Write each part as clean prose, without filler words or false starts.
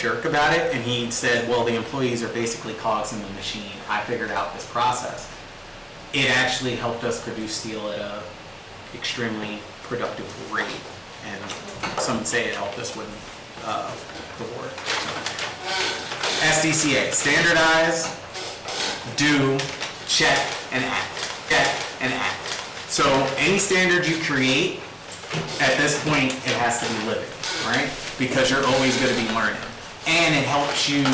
jerk about it, and he said, well, the employees are basically cogs in the machine. I figured out this process. It actually helped us produce steel at a extremely productive rate, and some say it helped us with the work. SDCA, standardize, do, check, and act. Check and act. So any standard you create, at this point, it has to be living, right? Because you're always going to be learning. And it helps you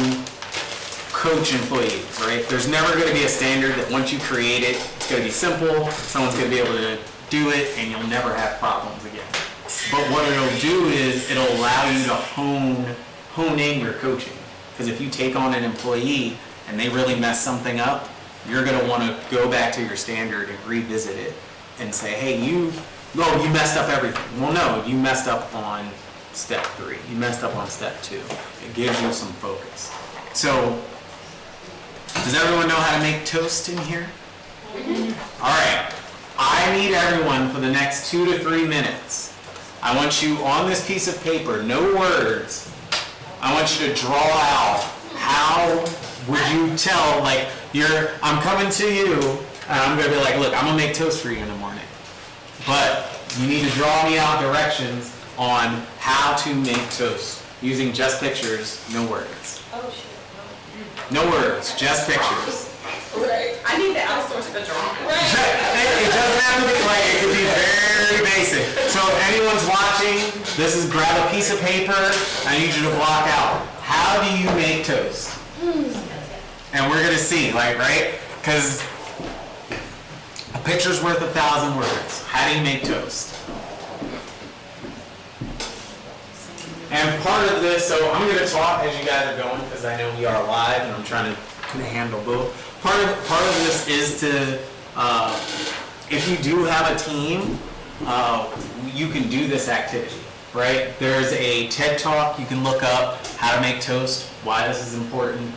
coach employees, right? There's never going to be a standard that once you create it, it's going to be simple, someone's going to be able to do it, and you'll never have problems again. But what it'll do is it'll allow you to hone in your coaching. Because if you take on an employee and they really mess something up, you're going to want to go back to your standard and revisit it and say, hey, you messed up everything. Well, no, you messed up on step 3. You messed up on step 2. It gives you some focus. So, does everyone know how to make toast in here? Mm-hmm. All right. I need everyone for the next 2 to 3 minutes. I want you on this piece of paper, no words. I want you to draw out how would you tell, like, I'm coming to you, and I'm going to be like, look, I'm going to make toast for you in the morning. But you need to draw me out directions on how to make toast using just pictures, no words. Oh, shit. No words, just pictures. Right. I need to outsource the drawing. Right. It doesn't have to be like, it could be very basic. So if anyone's watching, this is grab a piece of paper. I need you to block out. How do you make toast? And we're going to see, like, right? Because a picture's worth 1,000 words. How do you make toast? And part of this, so I'm going to talk as you guys are going because I know we are live and I'm trying to handle both. Part of this is to, if you do have a team, you can do this activity, right? There's a TED Talk you can look up, how to make toast, why this is important,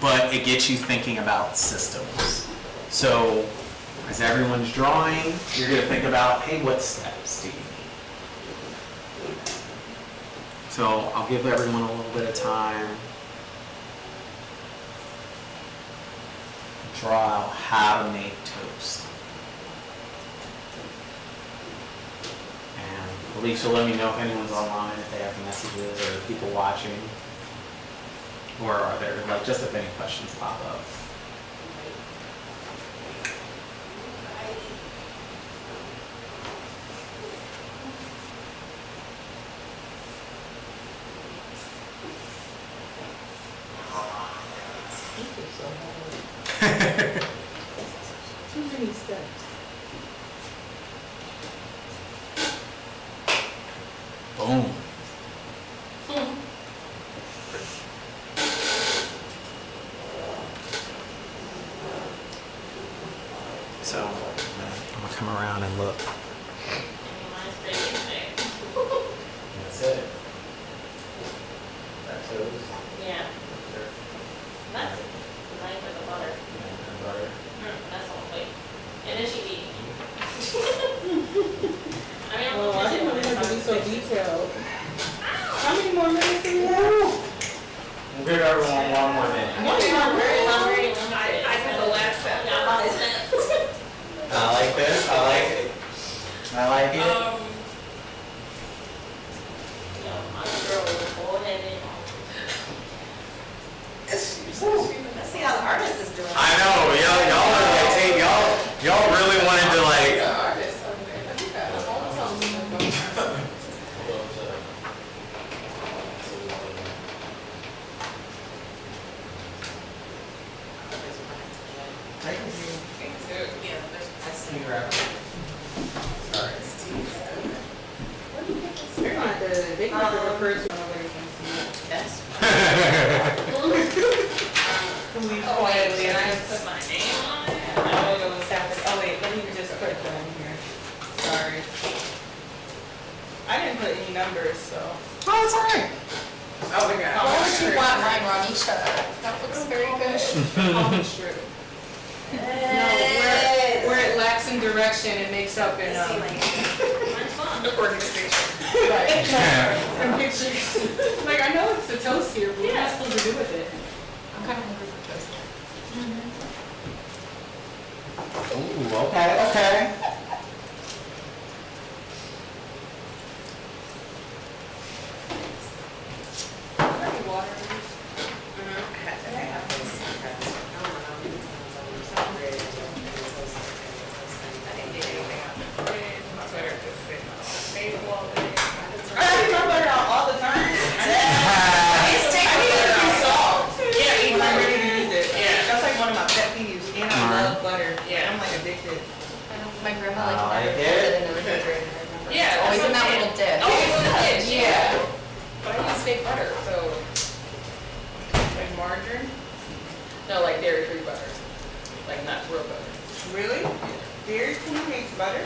but it gets you thinking about systems. So as everyone's drawing, you're going to think about, hey, what steps do you need? So I'll give everyone a little bit of time. Draw out how to make toast. And Alicia, let me know if anyone's online, if they have messages or people watching. Or are there, like, just if any questions pop up. Too many steps. Boom. So, I'm gonna come around and look. That's it. That's it. Yeah. That's nice with the butter. Butter. That's all wait. And then she eat. I mean, Oh, I didn't want want it to be so detailed. How many more minutes do we have? We'll give everyone one more minute. I had the last step. I like this. I like it. I like it. My girl was bullheaded. Let's see how the artist is doing. I know. Y'all are like, hey, y'all really wanted to like. They can refer to nobody can see it. Yes. Oh, wait, Did I put my name on it? I don't know what's happening. Oh, wait, let me just put that in here. Sorry. I didn't put any numbers, so. Oh, it's alright. Oh, my God. Why would you want mine, Ronisha? That looks very good. True. No, where it lacks in direction, it makes up in Mine's fun. organization. Right. And pictures. Like, I know it's a toast toast here, what am I supposed to do with it? I'm kind of hungry for toast. Ooh, okay, okay. I leave my butter out all the time. When I'm ready to use it. That's like one of my pet peeves, and I love butter. I'm like addicted. My grandma like I never like put it. it in the refrigerator. I remember. Yeah, It's always in that little dip. Always in the dish, Yeah. But I use fake butter, so, Like margarine? no, like dairy-free butter. Like not real butter. Really? Dairy Queen makes butter?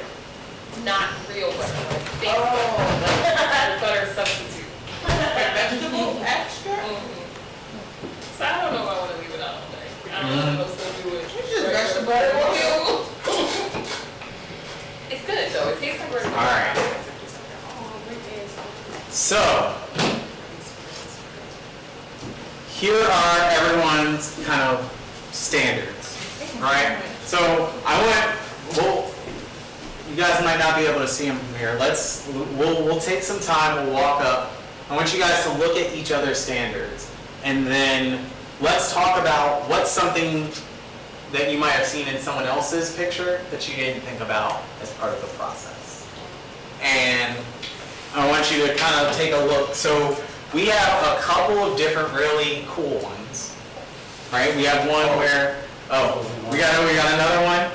Not real butter, like fake Oh. like butter substitute. Like vegetable extra? Mhm. So I don't know if I wanna leave it out all day. I don't know if I'm supposed to do it. It's just regular vegetable butter. oil. It's good though, it tastes like regular butter. Alright. So, here are everyone's kind of standards, right? So I well, you guys might not be able to see them from here. We'll take some time, we'll walk up. I want you guys to look at each other's standards, and then let's talk about what's something that you might have seen in someone else's picture that you didn't think about as part of the process. And I want you to kind of take a look. So we have a couple of different really cool ones, right? We have one where, we got another one.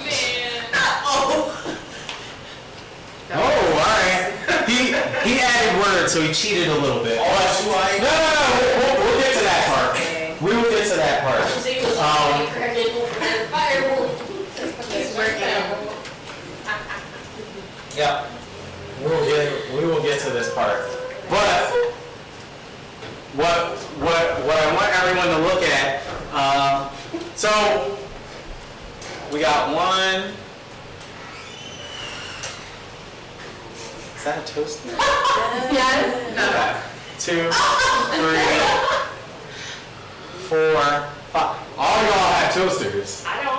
Man. Oh, all right. He added words, so he cheated a little bit. No. We'll get to that part. We will get to that part. Yeah. We will get to this part. But what I want everyone to look at, so we got one. Is that a toaster? Yes. 2, 3, 4, 5. All y'all have toasters. I don't.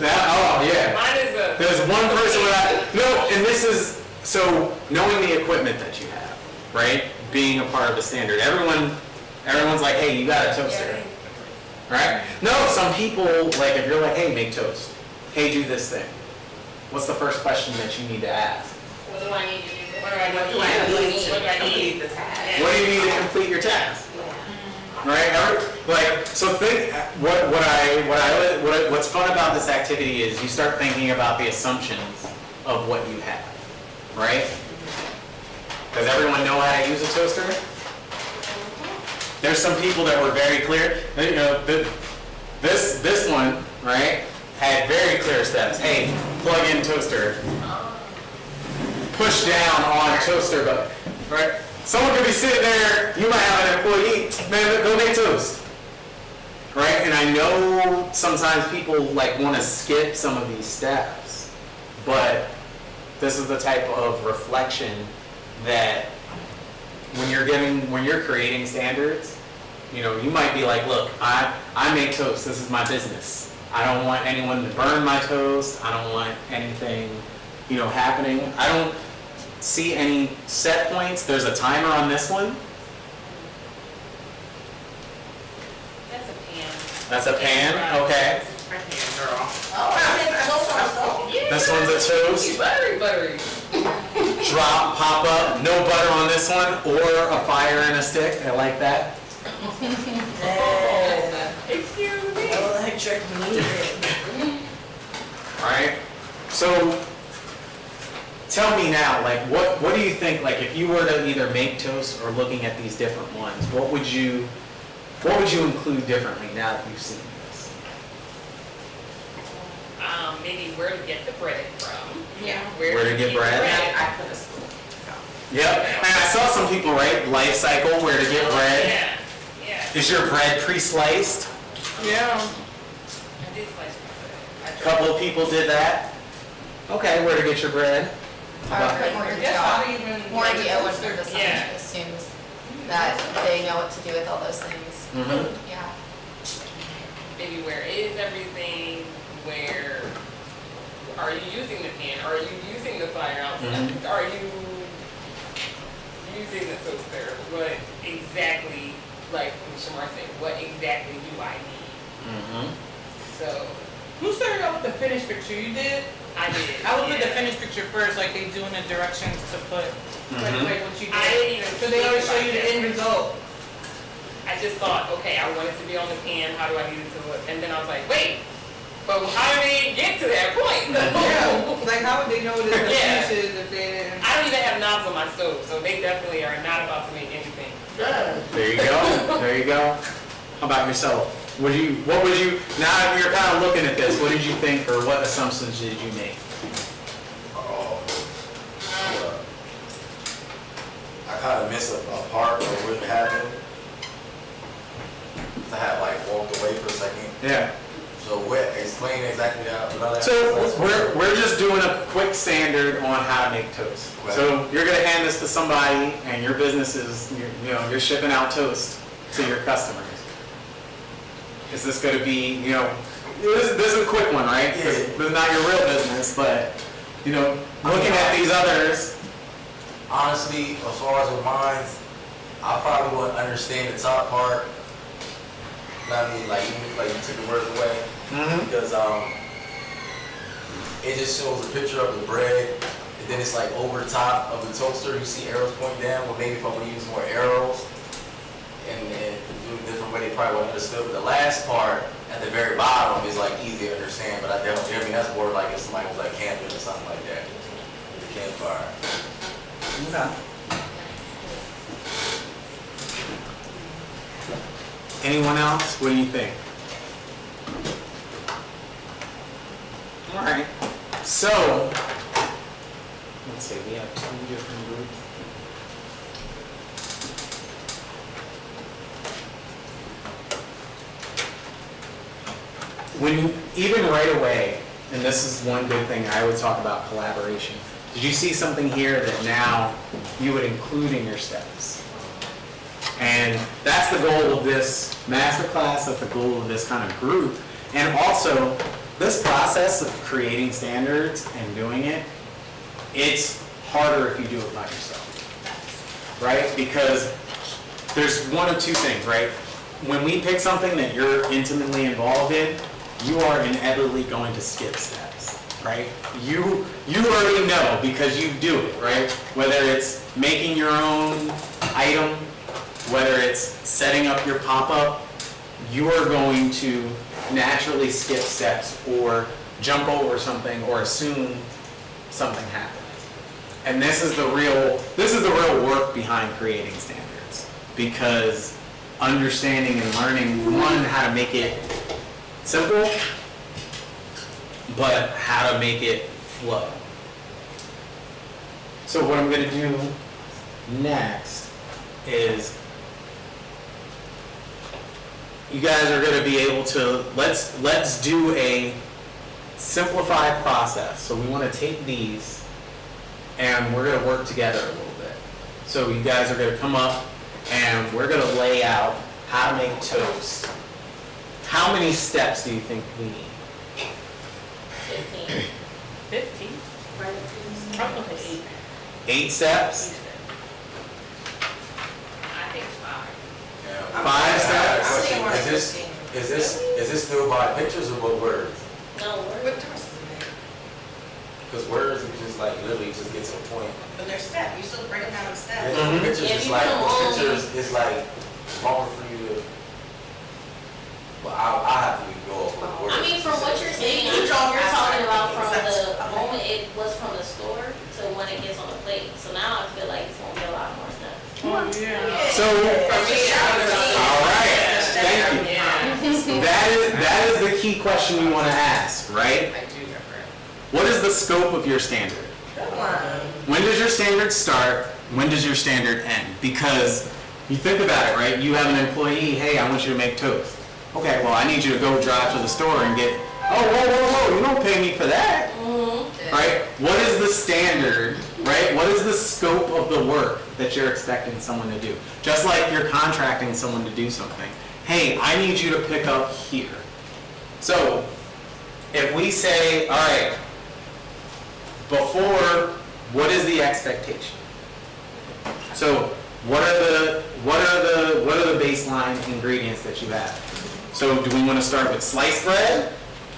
Yeah. Mine is a. There's one person without. No, and this is so knowing the equipment that you have, right? Being a part of the standard. Everyone's like, hey, you got a toaster, right? No, some people like if you're like, hey, make toast. Hey, do this thing. What's the first question that you need to ask? What do I need to do? What do I need to complete the task? What do you need to complete your task? Right? So think what's fun about this activity is you start thinking about the assumptions of what you have, right? Does everyone know how to use a toaster? There's some people that were very clear. You know, this one, right, had very clear steps. Hey, plug in toaster. Push down on toaster button, right? Someone could be sitting there, you might have an employee, man, go make toast. Right? And I know sometimes people like want to skip some of these steps, but this is the type of reflection that when you're creating standards, you know, you might be like, look, I make toast, this is my business. I don't want anyone to burn my toast, I don't want anything, you know, happening. I don't see any set points. There's a timer on this one. That's a pan. That's a pan, okay. Yeah. This one's a toast. Buttery. Drop, pop up, no butter on this one, or a fire and a stick. I like that. Excuse me. Electric meter. Alright, so tell me now, like what do you think, like if you were to either make toast or looking at these different ones, what would you include differently now that you've seen this? Maybe where to get the bread from. Yeah. Where to get bread? I put a spoon. Yep, and I saw some people write life cycle, where to get bread. Yeah. Is your bread pre-sliced? Yeah. I did slice my bread. A couple of people did that. Okay, where to get your bread? More I guess I'll even. idea what for this Yeah. assumes. that they know what to do with all those things. Mhm. Yeah. Maybe where is everything? Where are you using the pen? Are you using the fire outside? Mhm. Are you using the toaster? What exactly, like Shamar said, what exactly do I need? Mhm. So Who started out with the finished picture? You did? I did. I would put the yeah. finished picture first, like they do in the directions to put, like Mhm. what you I did. didn't even So they think always show about you the that. end result. I just thought, okay, I want it to be on the pen. How do I need it to look? And then I was like, wait, but how do they get to that point? Yeah, like how would they know that the Yeah. finishes if they didn't? I don't even have knobs on my stove, so they definitely are not about to make anything. There you go. There you go. How about yourself? What would you, now that you're kind of looking at this, what did you think or what assumptions did you make? I kind of missed a part of what happened. I had like walked away for a second. Yeah. So explain exactly how. So we're just doing a quick standard on how to make toast. Right. So you're gonna hand this to somebody and your business is, you're shipping out toast to your customers. Is this gonna be, this is a quick one, right? Yeah. This is not your real business, but, looking at these others, Honestly, as far as with mine, I probably wouldn't understand the top part. I mean, like you took the words away. Because it just shows a picture of the bread, and then it's like over the top of the toaster. You see arrows point down. Well, maybe if I would use more arrows and do a different way, they probably would understood. But the last part at the very bottom is like easy to understand. But I mean that's more like if somebody was like camping or something like that, with the campfire. okay. Anyone else? What do you think? All right. So, let's see, we have two different groups. Even right away, and this is one good thing I would talk about collaboration. Did you see something here that now you would include in your steps? And that's the goal of this masterclass, that's the goal of this kind of group. And also, this process of creating standards and doing it, it's harder if you do it by yourself, right? Because there's one of two things, right? When we pick something that you're intimately involved in, you are inevitably going to skip steps, right? You already know because you do it, right? Whether it's making your own item, whether it's setting up your pop-up, you are going to naturally skip steps or jump over something or assume something happens. And this is the real work behind creating standards, because understanding and learning, one, how to make it simple, but how to make it flow. So what I'm going to do next is you guys are going to be able to, let's do a simplified process. So we want to take these and we're going to work together a little bit. So you guys are going to come up and we're going to lay out how to make toast. How many steps do you think we need? 15. 50? Probably 8. 8 steps? I think 5. Yeah. 5 steps? I think more is this still by pictures or what words? No, What doors is it? Because words you just like literally just get to a point. But they're step, you still break them down in steps. Mhm. Pictures Yeah, is you like put 'em on. pictures is like longer for you to. Well, I have to go off with words. I mean, from what you're saying, You you're draw talking outside about from things, the that's- moment it was from the store to when it gets on the plate. So now I feel like it's gonna be a lot more steps. Oh, yeah. So, For me, I was all right, thank you. Yeah. That is the key question you want to ask, right? I do remember. What is the scope of your standard? Good one. When does your standard start? When does your standard end? Because you think about it, right? You have an employee, hey, I want you to make toast. Okay, well, I need you to go drive to the store and get, oh, whoa, you don't pay me for that. right? What is the standard, right? What is the scope of the work that you're expecting someone to do? Just like you're contracting someone to do something. Hey, I need you to pick up here. So, if we say, all right, before, what is the expectation? So, what are the baseline ingredients that you have? So, do we want to start with sliced bread?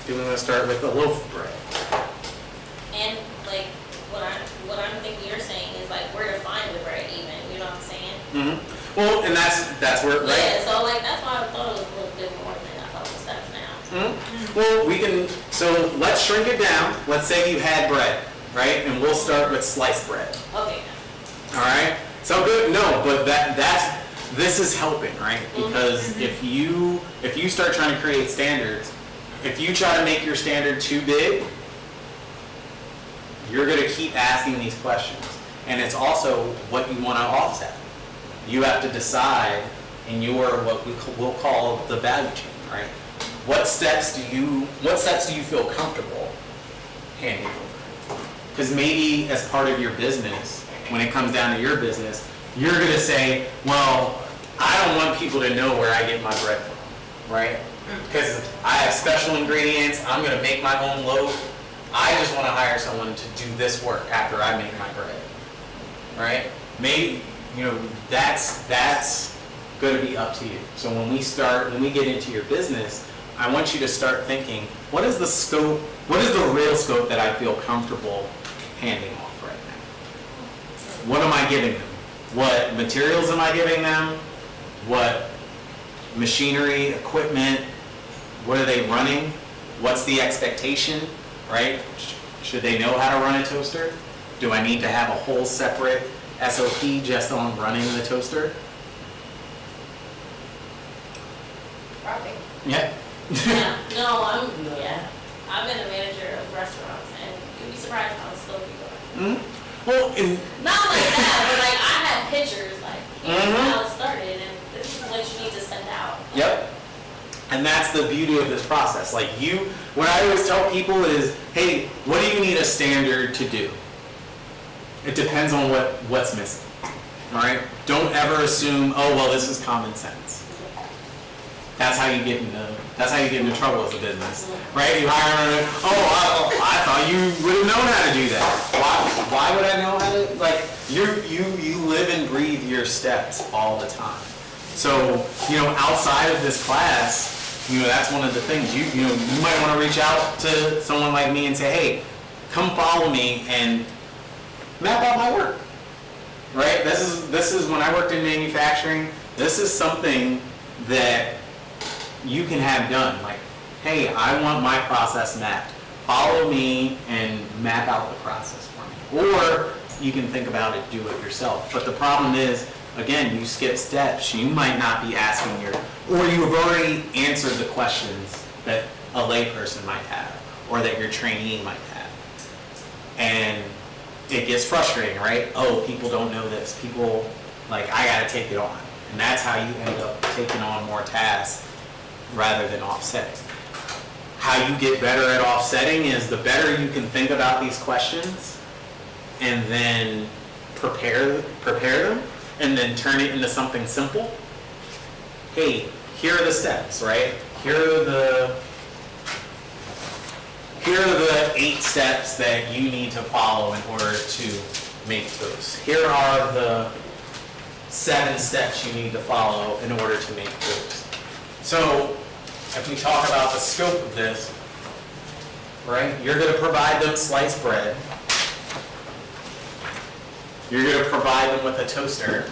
Do we want to start with a loaf of bread? And like, what I'm thinking you're saying is like, where to find the bread even, you know what I'm saying? Mm-hmm. Well, and that's where, right? Yeah, so like, that's why I thought it was a little bit more than I thought it was steps now. Mm-hmm. Well, we can, so let's shrink it down. Let's say you had bread, right? And we'll start with sliced bread. Okay. All right? So good, no, but this is helping, right? Because if you start trying to create standards, if you try to make your standard too big, you're going to keep asking these questions. And it's also what you want to offset. You have to decide in your, what we'll call the value chain, right? What steps do you feel comfortable handing over? Because maybe as part of your business, when it comes down to your business, you're going to say, well, I don't want people to know where I get my bread from, right? Because I have special ingredients, I'm going to make my own loaf. I just want to hire someone to do this work after I make my bread, right? Maybe, that's going to be up to you. So when we get into your business, I want you to start thinking, what is the scope, what is the real scope that I feel comfortable handing off right now? What am I giving them? What materials am I giving them? What machinery, equipment, what are they running? What's the expectation, right? Should they know how to run a toaster? Do I need to have a whole separate SOP just on running the toaster? Probably. Yeah. Yeah, I've been a manager of restaurants, and you'd be surprised how slow people are. Mm-hmm. Well, Not like that, but like I have pictures, like here's how it started, and this is what you need to send out. Yep. And that's the beauty of this process. Like what I always tell people is, hey, what do you need a standard to do? It depends on what's missing. All right? Don't ever assume, oh, well, this is common sense. That's how you get into trouble as a business, right? You hire them, I thought you would have known how to do that. Why would I know how to? Like you live and breathe your steps all the time. So outside of this class, that's one of the things you might want to reach out to someone like me and say, hey, come follow me and map out my work. Right? This is when I worked in manufacturing. This is something that you can have done. Like, hey, I want my process mapped. Follow me and map out the process for me. Or you can think about it, do it yourself. But the problem is, again, you skip steps. You might not be asking or you've already answered the questions that a layperson might have, or that your trainee might have. And it gets frustrating, right? Oh, people don't know this. People, I gotta take it on. And that's how you end up taking on more tasks rather than offsetting. How you get better at offsetting is the better you can think about these questions and then prepare them and then turn it into something simple. Hey, here are the steps, right? Here are the 8 steps that you need to follow in order to make toast. Here are the 7 steps you need to follow in order to make toast. So, if we talk about the scope of this, right, you're going to provide them sliced bread. You're going to provide them with a toaster.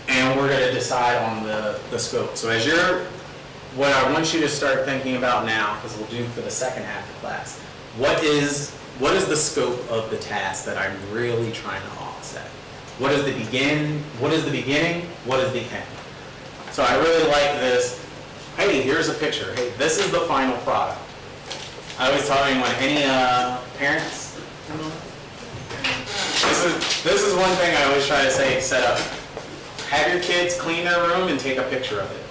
And we're going to decide on the scope. So what I want you to start thinking about now, because we'll do for the second half of the class, what is the scope of the task that I'm really trying to offset? What is the beginning? What is the end? So I really like this. Hey, here's a picture. Hey, this is the final product. I always tell anyone, any parents? This is one thing I always try to say, set up. Have your kids clean their room and take a picture of it.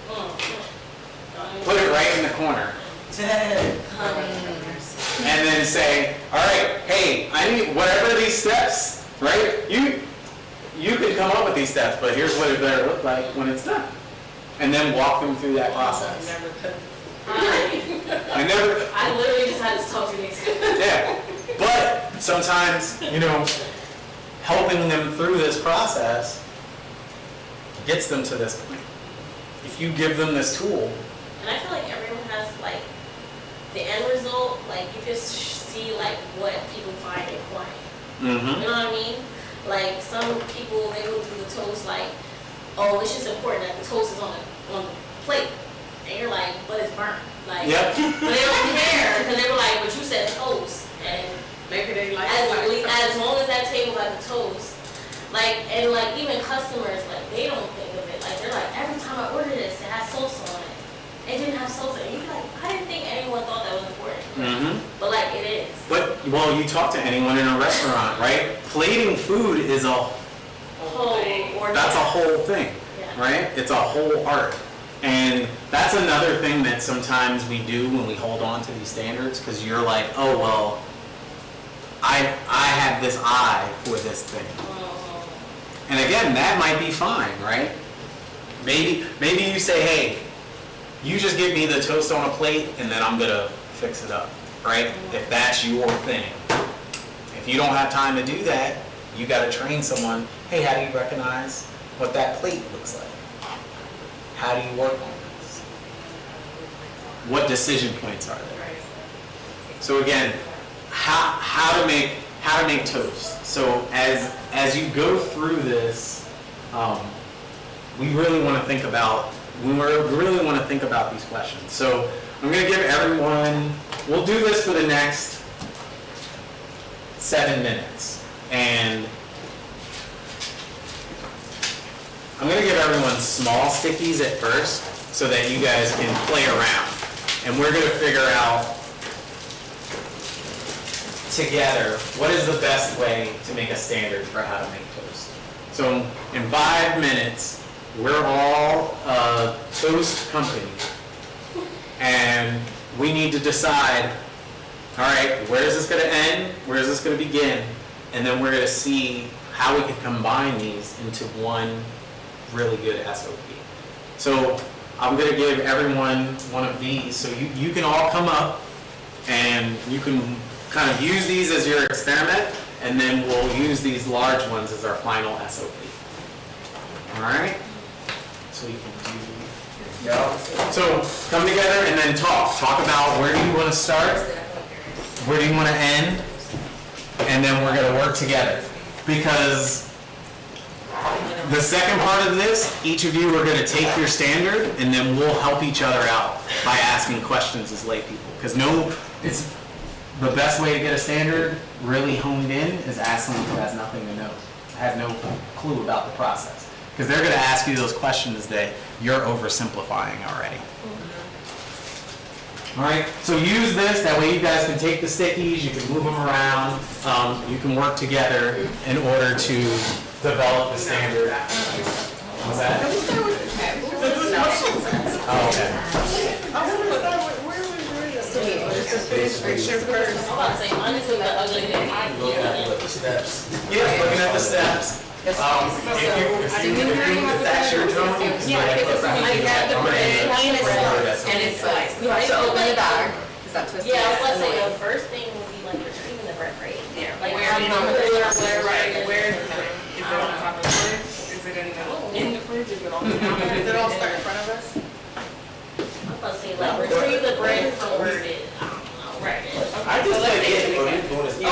Put it right in the corner. And then say, all right, hey, I need whatever these steps, right? You can come up with these steps, but here's what it better look like when it's done. And then walk them through that process. I literally just had to talk to these. Yeah, but sometimes, helping them through this process gets them to this point. If you give them this tool. And I feel like everyone has like the end result, like you just see like what people find important. Mm-hmm. You know what I mean? Like some people, they will do the toast like, oh, it's just important that the toast is on the plate. And you're like, but it's burnt. Like, yep. But they don't care because they were like, but you said toast. And Maybe they like as long as that table got the toast, like, and like even customers, like they don't think of it. Like they're like, every time I order this, it has salsa on it. It didn't have salsa. And you're like, I didn't think anyone thought that was important. Mm-hmm. But like it is. But, well, you talk to anyone in a restaurant, right? Plating food is Whole order. that's a whole thing, Yeah. right? It's a whole art. And that's another thing that sometimes we do when we hold on to these standards, because you're like, oh, well, I have this eye for this thing. And again, that might be fine, right? Maybe you say, hey, you just give me the toast on a plate and then I'm gonna fix it up, right? If that's your thing. If you don't have time to do that, you gotta train someone, hey, how do you recognize what that plate looks like? How do you work on this? What decision points are there? So again, how to make toast. So as you go through this, we really want to think about these questions. So I'm going to give everyone. We'll do this for the next 7 minutes, and I'm going to give everyone small stickies at first so that you guys can play around. And we're going to figure out together what is the best way to make a standard for how to make toast. So in 5 minutes, we're all a toast company. And we need to decide, all right, where is this going to end? Where is this going to begin? And then we're going to see how we can combine these into one really good SOP. So I'm going to give everyone one of these. So you can all come up and you can kind of use these as your experiment, and then we'll use these large ones as our final SOP. All right? So you can do, so come together and then talk. Talk about where do you want to start, where do you want to end, and then we're going to work together. Because the second part of this, each of you are going to take your standard, and then we'll help each other out by asking questions as lay people. Because it's the best way to get a standard really honed in is ask someone who has nothing to know, has no clue about the process. Because they're going to ask you those questions that you're oversimplifying already. All right, so use this, that way you guys can take the stickies, you can move them around, you can work together in order to develop the standard. What's that? Oh, okay. I'm about to say, honestly, the ugly thing. Looking at the steps. Yeah, looking at the steps. If that's your drone, you can And it's like, you have to open the bag, is that twisted? Yeah, I was about to say, the first thing would be like retrieving the bread, right? Yeah, Like, where how is do it? Where is Is it on top of the fridge? Is it in the fridge? Is it on the counter? Is it all stuck in front of us? I'm about to say, like, retrieve the bread from where it is. I don't know. Right. I just like it. No,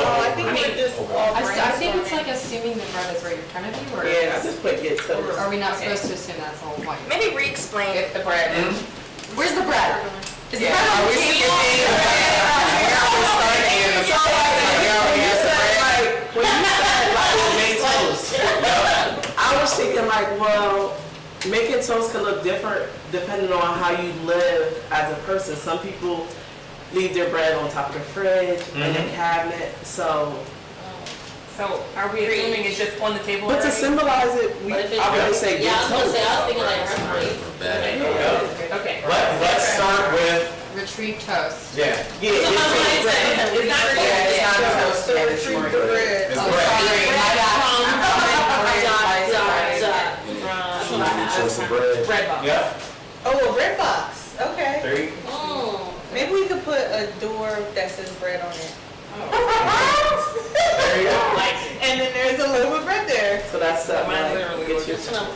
Oh, I think we're just all I think it's like assuming the bread is right in front of you, or Yeah, I just put get toast. are we not supposed to assume that's all white? Maybe re-explain Get the bread. Where's the bread? Is the bread on the table? When you said like make toast, I was thinking like, well, Making toast can look different depending on how you live as a person. Some people leave their bread on top of the fridge, in the cabinet, so. So are we assuming it's just on the table But to already? symbolize it, I would say Yeah, I get was gonna toast. say, I was thinking like referee. Okay. Let's start with, Retrieve toast. yeah. Yeah, So get how toast. many times? It's not Yeah, it's not yeah. toast, So it's retrieve more the bread. It's Oh, bread. sorry, my bad. Choice of bread. Bread box. Yeah, Oh, a bread box, okay. 3. Mm. Maybe we could put a door that says bread on it. There you go. Like, And then there's a loaf of bread there. So that's the, Mine like, literally get looks your, Just gonna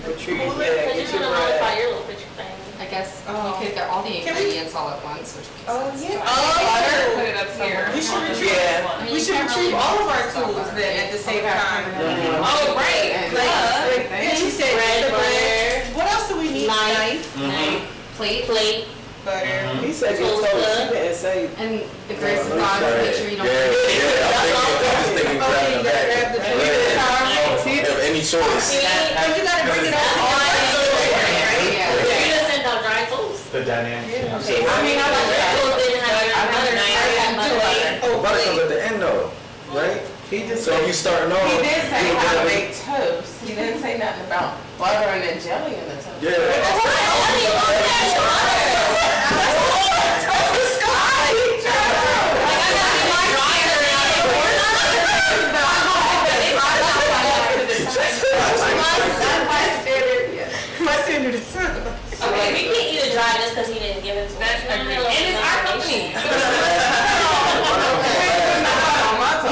retrieve, Cause yeah, you're get your gonna modify bread. your little picture thing. I guess Oh. you could get all the Can we- ingredients all at once, which makes Oh, sense. yeah. put Oh, it up here. We should retrieve, Yeah. I mean, we you should can't retrieve really all of make our stuff tools out. then at the same time. Mhm. Oh, right. And- Yeah, she said Bread, the butter, What else do we need? knife, Plate, plate, Butter. He said get toast, he didn't say. and the grace of God, make sure you don't. I'm just thinking Oh, grabbing you the gotta bag. grab the Yeah. Have any choice. But you gotta bring it that's all up. I do, right? Yeah. You just send out dry toast. The dynamic. Okay, I mean, I like that. Toast didn't have your butter, butter. Oh, Butter wait. comes at the end though, right? He just So if you starting off. He did say you how to gotta- make toast. He didn't say nothing about butter and then jelly in the toast. Yeah. My standard is. Okay, we can't eat it dry just because he didn't give it to us. That's agreed. And it's our company.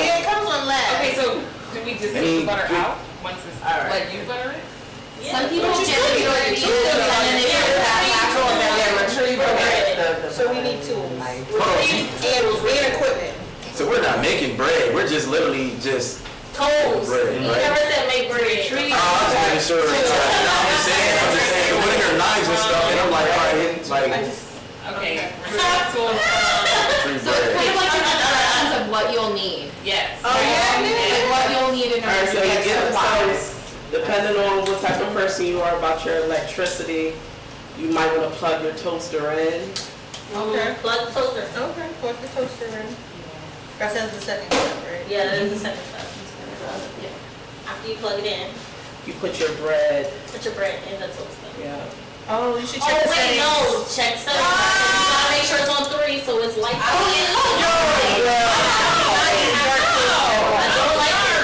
Yeah, it comes on last. Okay, so do we just take the butter out once it's, like you butter it? Some people generally don't eat it, and then they put that natural and then they retrieve it. So we need tools. Hold on. And equipment. So we're not making bread, we're just literally just. Toast. Bread, You right? never said make bread. I'm just making sure. I'm just saying, when I hear knives and stuff, and I'm like, all right, like, Okay. free So it's kind bread. of like your instructions of what you'll need. Yes. Oh, yeah, Like what you'll need in Alright, order so to you get get the supplies. toast, depending on what type of person you are about your electricity, you might want to plug your toaster in. Okay. Plug the toaster. Okay, plug the toaster in. That says the second step, right? Yeah, that is the second step. Yeah. After you plug it in, You put your bread, put your bread in the toaster. yeah. Oh, you should Oh, check the wait, settings. no, check settings. You gotta make sure it's on 3, so it's light. I don't like it.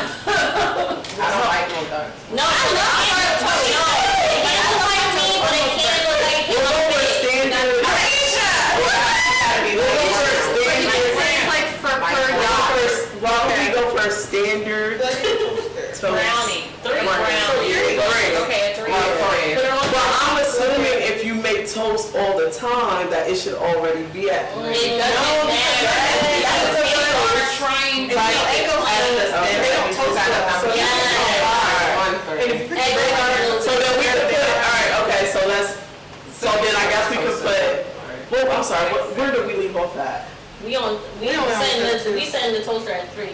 I don't like no dark. No, I love your toast. No, it can look like me, but it can't look like it can look big. It's like for Well, we go for a standard Plug in the toaster. toast. Brownie. 3 Brownie. brownie. Okay, 3. Well, I'm assuming if you make toast all the time, that it should already be at It 3. doesn't matter. Trying to. They don't toast it. So Yeah. And if you put Egg your bread on yolk. it, So then we could put, alright, okay, so then I guess we could put, well, I'm sorry, where did we leave off at? We setting the toaster at 3.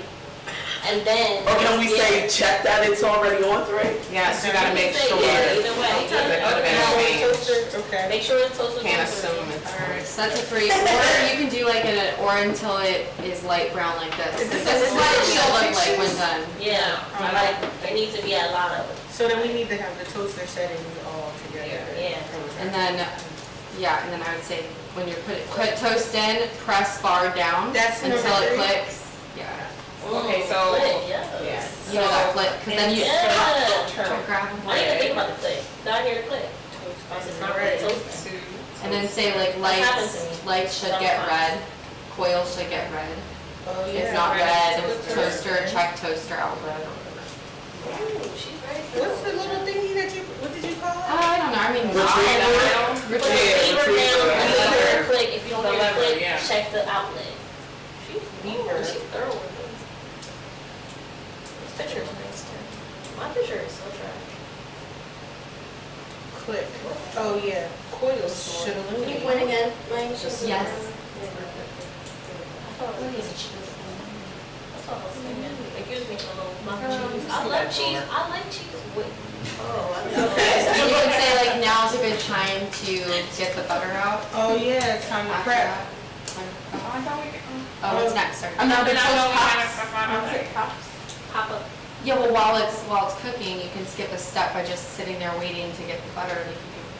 And then. Or can we say check that it's already on 3? Yes, you gotta make Say, sure. yeah, either way. Okay. toaster, okay. Make sure the toaster's Can't on 3. assume it's. So that's a 3. Or you can do like or until it is light brown like this. This is what it should look like when done. Yeah, like, it needs to be a lot of it. So then we need to have the toaster settings all together. Yeah. And then, and then I would say when you're put toast in, press bar down That's until number it 3? clicks. Yeah. Okay, so- Yeah. You know that click, because then you Yeah. try to grab I didn't even think them. about the click. Now I hear the click. It's not really toasting. And then say like happened to me. lights should get red, coils should get red. Oh, yeah. It's not Red. red, toaster, check toaster outlet or whatever. Ooh, she's ready for What's the little thingy that what did you call it? I don't know, I mean. Put the lever down, and Yeah. hear a click. If you don't The hear a lever, click, yeah. check the outlet. She's thorough with this. This picture is nice too. My picture is so trash. Click. Oh, yeah. Coils should Can you illuminate. point again, Mike? Yes. That's what I was thinking. It gives me some little block cheese. I love cheese. I like cheese with. Oh, I love So you can say like now's a good time to get the butter out. Oh, yeah, it's time to After prep. that. Oh, what's next? Sorry. No, but pop up. Yeah, well, while it's cooking, you can skip a step by just sitting there waiting to get the butter. Like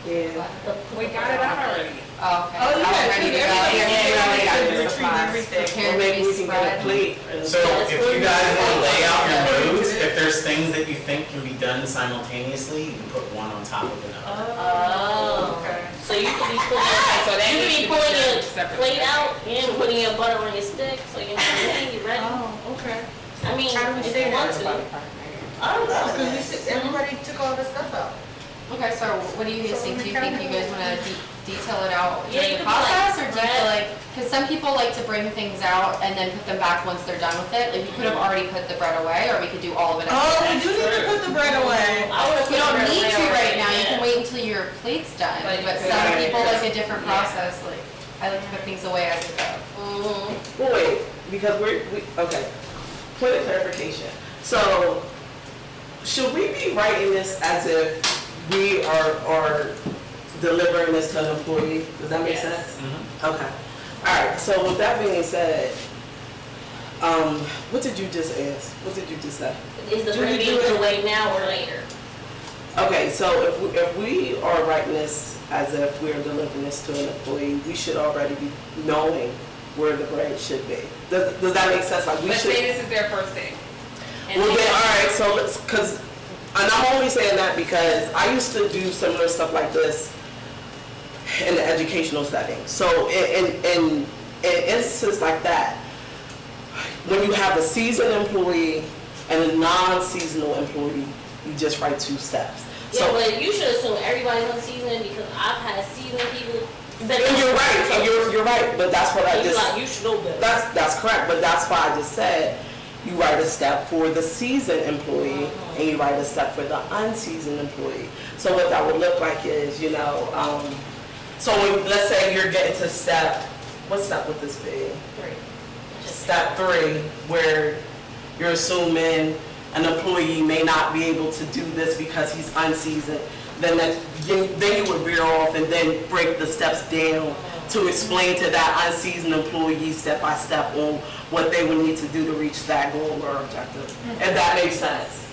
you can We got it out already. Oh, okay. Oh, It's all yeah, ready to go. everybody got can the retrieve supplies. everything. Prepare Or to maybe be we can get a spread. plate. and- So if you guys want to lay out your moves, if there's things that you think can be done simultaneously, you can put one on top of another. Oh. Okay. So you could be putting, So that you could needs be to be pulling done your separately. plate out and putting your butter on your stick, so you know you're ready. Oh, okay. I mean, How do we if say you want that? to. I don't know. Because we said, everybody took all the stuff out. Okay, so what do you guys think? Do you think you guys want to detail it out Yeah, during you the could be like, process, or do you feel bread. like, because some people like to bring things out and then put them back once they're done with it. Like we could have already put the bread away, or we could do all of it at Oh, the we do need to put the bread away. I would've You put don't the need bread to away right now. You already, can yeah. wait until your plate's done. But you But could- some Right. people like a different Yeah. process. Like I like to put things away as they go. Mhm. Well, wait, because okay, point of clarification. So, should we be writing this as if we are delivering this to an employee? Does that make Yes. sense? Okay. All right, so with that being said, what did you just ask? What did you just say? Is the Do bread we being do put it- away now or later? Okay, so if we are writing this as if we're delivering this to an employee, we should already be knowing where the bread should be. Does that make sense? Like we Let's should. say this is their first day. And Well they- then, all right, so let's, and I'm only saying that because I used to do similar stuff like this in the educational setting. So in instances like that, when you have a seasoned employee and a non-seasonal employee, you just write 2 steps. Yeah, So, but you should assume everybody's unseasoned because I've had seasoned people. that- and you're right, and you're right, but that's what I You just. like, you should know better. That's correct, but that's why I just said, you write a step for the seasoned employee, and you write a step for the unseasoned employee. So what that would look like is, so when, let's say you're getting to what step would this be? Step 3, where you're assuming an employee may not be able to do this because he's unseasoned, then you would veer off and then break the steps down to explain to that unseasoned employee step by step on what they would need to do to reach that goal or objective. If that makes sense.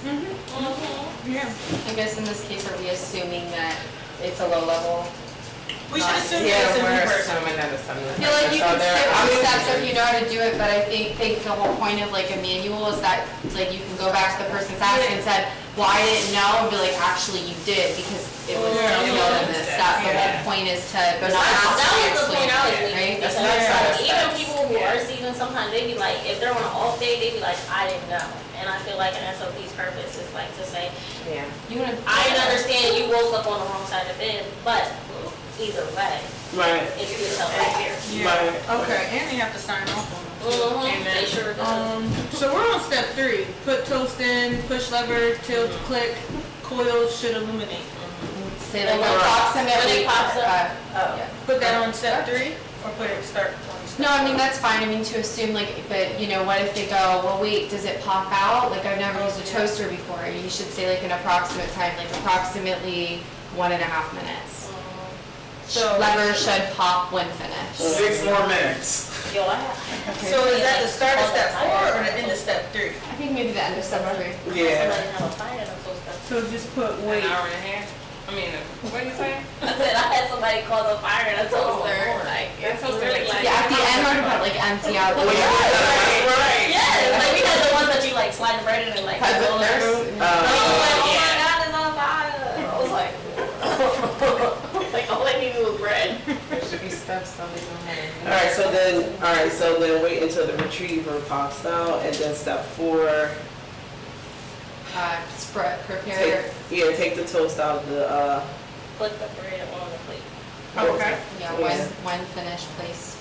Yeah. I guess in this case, are we assuming that it's a low level? We should assume Yeah, it's a new we're person. assuming that it's something. I feel like you can skip I some mean- steps if you know how to do it, but I think the whole point of like a manual is that like you can go back to the person's asking and said, well, I didn't know, and be like, actually you did because it was detailed in this step. The whole point is to not have That to was the explain point I was it, making. right? That's Because not side even steps. people who are seasoned, sometimes they be like, if they're on an off day, they be like, I didn't know. And I feel like an SOP's purpose is like to say, Yeah. You wanna? I didn't understand you woke up on the wrong side of the bed, but either way, Right, it's good help right here. Yeah. right. Okay, and they have to sign off on it. They sure do. So we're on step 3. Put toast in, push lever, tilt, click, coil should illuminate. Say like When it approximately. pops up. Yeah. Put that on step 3 or put it start on step? No, I mean, that's fine, I mean, to assume like, but you know, what if they go, well, wait, does it pop out? Like, I've never used a toaster before, you should say like an approximate time, like approximately 1.5 minutes. So- Lever should pop when finished. 6 more minutes. Yo, So is that the start of step 4 or the end of step 3? I think maybe the end of step 3. Yeah. Somebody have a fire and toast them. So just put An wait. hour and a half. I mean, what do you say? I said I had somebody cause a fire in a toaster. Like, That's it's so really silly. like. Yeah, at the end, we're gonna put like empty out. Well, you put that- right. Yes, like we had the ones that you like slide the bread in and like. Cause roll it through. there's, I was like, oh my God, it's on fire. I was like, like all I needed was bread. there should be steps so we know how to. All right, so then wait until the retriever pops out, and then step 4, Spread, prepare, take the toast out of the, Put the bread on the plate. Okay. yeah, Yeah. when finished, place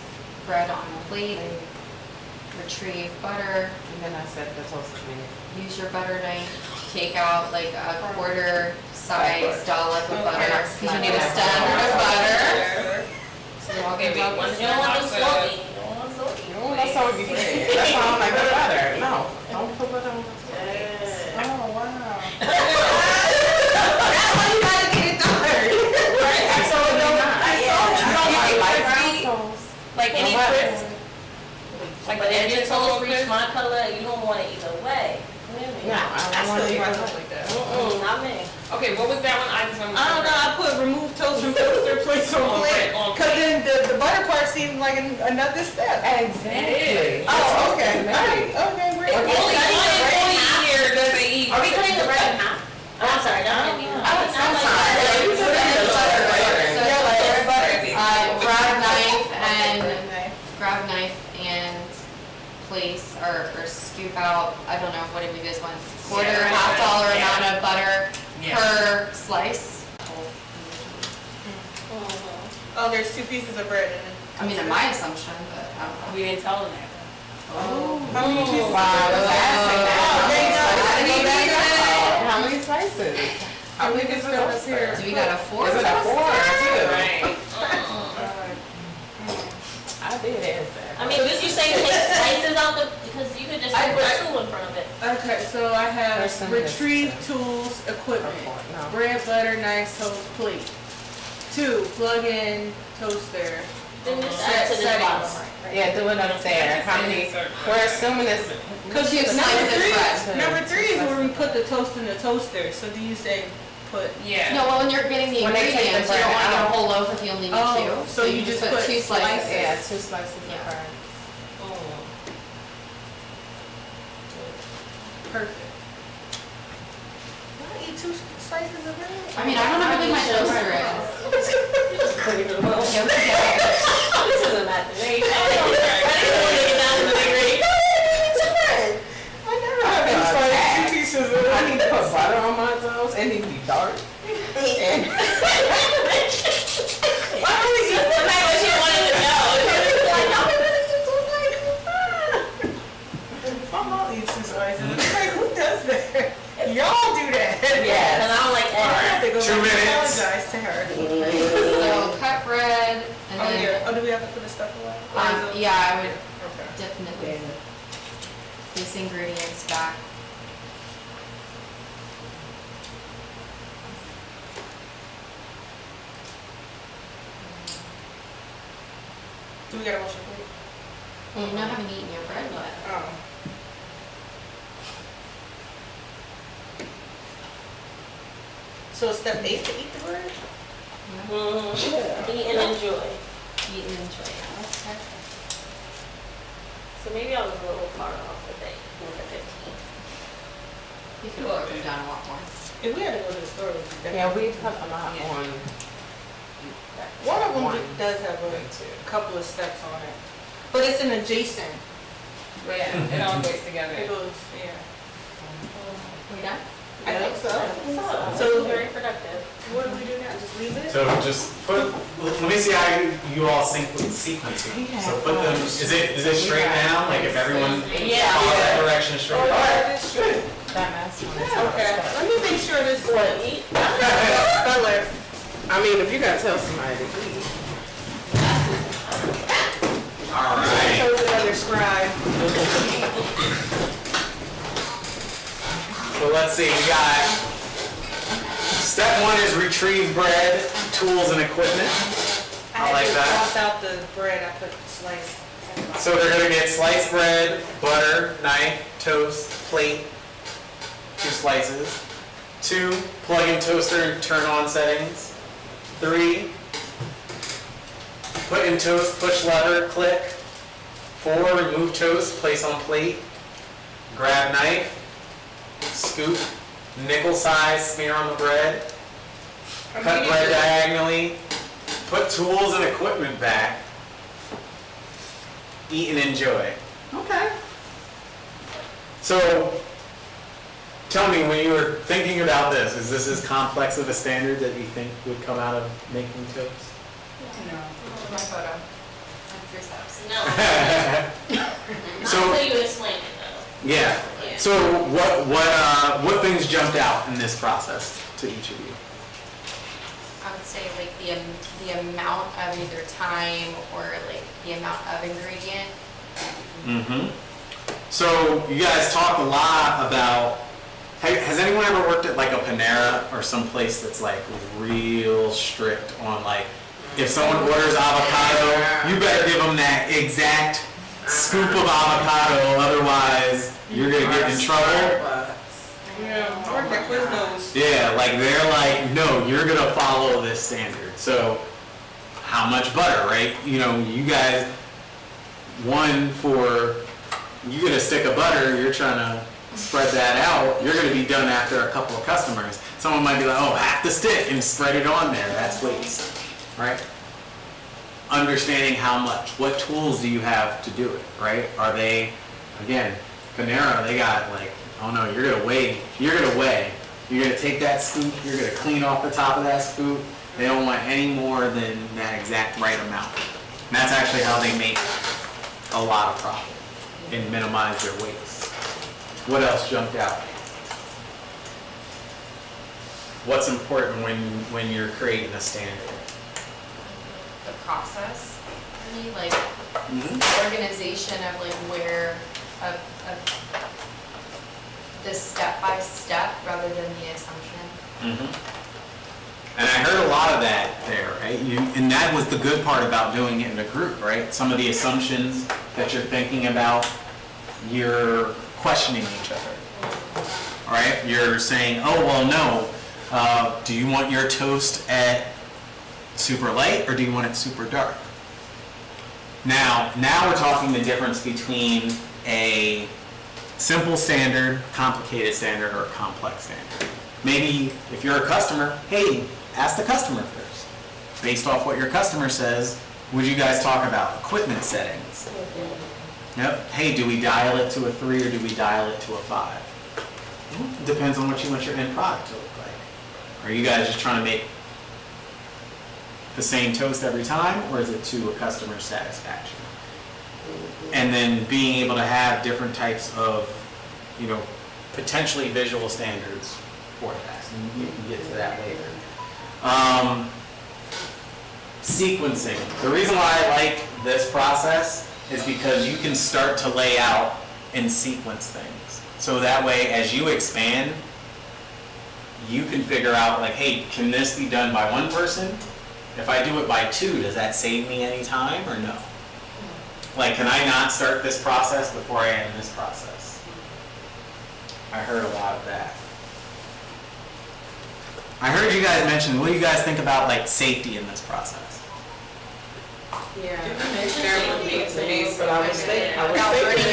bread on the plate, retrieve butter, And then I said the toaster made. use your butter knife, take out like a quarter size dollop of butter, because you need a standard of butter. So you're all Okay, good wait, about one this. You don't want them Awesome. salty. You don't want them salty. Oh, that's so be saying. That's why I'm like, the butter. No, don't put butter on my toast. Yeah. Oh, wow. That's why you gotta get it done. Right? So it don't, like brown toast. Like any What? crisp? Like But the if your edges toast all reach crisp? my color, you don't want it either way. No, I don't want to eat my toast like that. Not me. Okay, what was that one? I just want to. I don't know, I put remove toast from toaster, place on plate. On Cause then the butter part seems like another step. Exactly. Oh, okay. Right. Okay, we're. Only one employee here doesn't eat. Are we cutting the bread in half? Oh, I'm sorry, that might be. Grab knife and place or scoop out, I don't know, what did we do this one? Quarter, Yeah, $half yeah. amount of butter Yeah. per slice. Oh, there's 2 pieces of bread in it. I mean, in my assumption, but I don't know. We didn't tell them that. How many pieces? Wow, that's Oh, how many slices? How many pieces of this here? Do we got a four? Is it a 4 or 2? Right. I did ask that. I mean, did you say take slices out the, because you could just put 2 in front of it. Okay, so I have There's some retrieve missing. tools, equipment, No. bread, butter, knife, toast, plate. 2, plug in toaster. Then just add to the Settings. bottom. Yeah, do it up there. How many? We're assuming it's. Cause Two number slices three, bread. number 3 is where we put the toast in the toaster. So do you say put? Yeah. No, well, when you're getting the When they take the ingredients, you don't bread want to get a out. whole loaf if you only need Oh, 2. so you just put 2 slices. Yeah, 2 slices of Yeah. bread. Perfect. I eat 2 slices of bread. I mean, I don't know how big my toaster is. Put it in the bowl. Yeah, okay. This isn't that great. I didn't want to get down to the degree. I never have any slices, 2 pieces of I need to put butter on my toast. It needs to be dark. And Why don't we just put back what you wanted to know? Like, y'all really eat 2 slices? My mom eats 2 slices. It's like, who does that? Y'all do that. And I don't like I have eggs. to go 2 back and minutes. apologize to her. So cut bread and Oh, then, yeah. Oh, do we have to put the stuff away? Or is it- yeah, I would Okay. definitely these ingredients back. Do we gotta wash your plate? You not having eaten your bread yet. Oh. So step 8 to eat the bread? Eat and enjoy. Eat and enjoy. Yeah, that's perfect. So maybe I was a little far off with the 15. You could have broken down a lot more. If we had to go to the store, we could definitely. yeah, we put a lot on. One of them One. does have a and 2. couple of steps on it. But it's an adjacent. Yeah, it all goes together. It goes, yeah. We done? I think so. So very productive. What do we do now? Just leave it? So just put, let me see how you all sequence it. So put them, is it straight now? Like if everyone Yeah. follow that direction straight? That last one is Okay, let me make sure this What, eat? color. I mean, if you gotta tell somebody to eat. All right. Shows another scribe. So let's see, we got, step 1 is retrieve bread, tools and equipment. I like that. Crossed out the bread, I put slice. So they're gonna get sliced bread, butter, knife, toast, plate, 2 slices. 2, plug in toaster and turn on settings. 3, put in toast, push lever, click. 4, remove toast, place on plate. Grab knife, scoop, nickel size, smear on the bread. Cut bread diagonally. Put tools and equipment back. Eat and enjoy. Okay. So, tell me, when you were thinking about this, is this as complex of a standard that you think would come out of making toast? My photo. Like 3 steps. No. Not So- until you explain it though. Yeah. Yeah. So, what things jumped out in this process to each of you? I would say like the amount of either time or like the amount of ingredient Mm-hmm. So you guys talked a lot about, has anyone ever worked at like a Panera or someplace that's like real strict on like, if someone orders avocado, you better give them that exact scoop of avocado, otherwise you're gonna get in trouble. Yeah, I worked at Quiznos. Yeah, like they're like, no, you're gonna follow this standard. So how much butter, right? You know, you guys, you get a stick of butter, you're trying to spread that out, you're gonna be done after a couple of customers. Someone might be like, oh, half the stick and spread it on there. That's waste, right? Understanding how much, what tools do you have to do it, right? Are they, again, Panera, they got like, oh no, you're gonna weigh, you're gonna take that scoop, you're gonna clean off the top of that scoop. They don't want any more than that exact right amount. And that's actually how they make a lot of profit and minimize their waste. What else jumped out? What's important when you're creating a standard? The process, for me, like, organization of like where, of the step by step rather than the assumption. And I heard a lot of that there, right? And that was the good part about doing it in a group, right? Some of the assumptions that you're thinking about, you're questioning each other, all right? You're saying, oh, well, no, do you want your toast at super light or do you want it super dark? Now we're talking the difference between a simple standard, complicated standard, or a complex standard. Maybe if you're a customer, hey, ask the customer first. Based off what your customer says, would you guys talk about equipment settings? Yep. Hey, do we dial it to a 3 or do we dial it to a 5? It depends on what you want your end product to look like. Are you guys just trying to make the same toast every time, or is it to a customer's satisfaction? And then being able to have different types of, potentially visual standards for that. And you can get to that later. Sequencing. The reason why I like this process is because you can start to lay out and sequence things. So that way, as you expand, you can figure out like, hey, can this be done by one person? If I do it by 2, does that save me any time or no? Like, can I not start this process before I end this process? I heard a lot of that. I heard you guys mention, what do you guys think about like safety in this process? Yeah, there would need to be some. But I was thinking, Without burning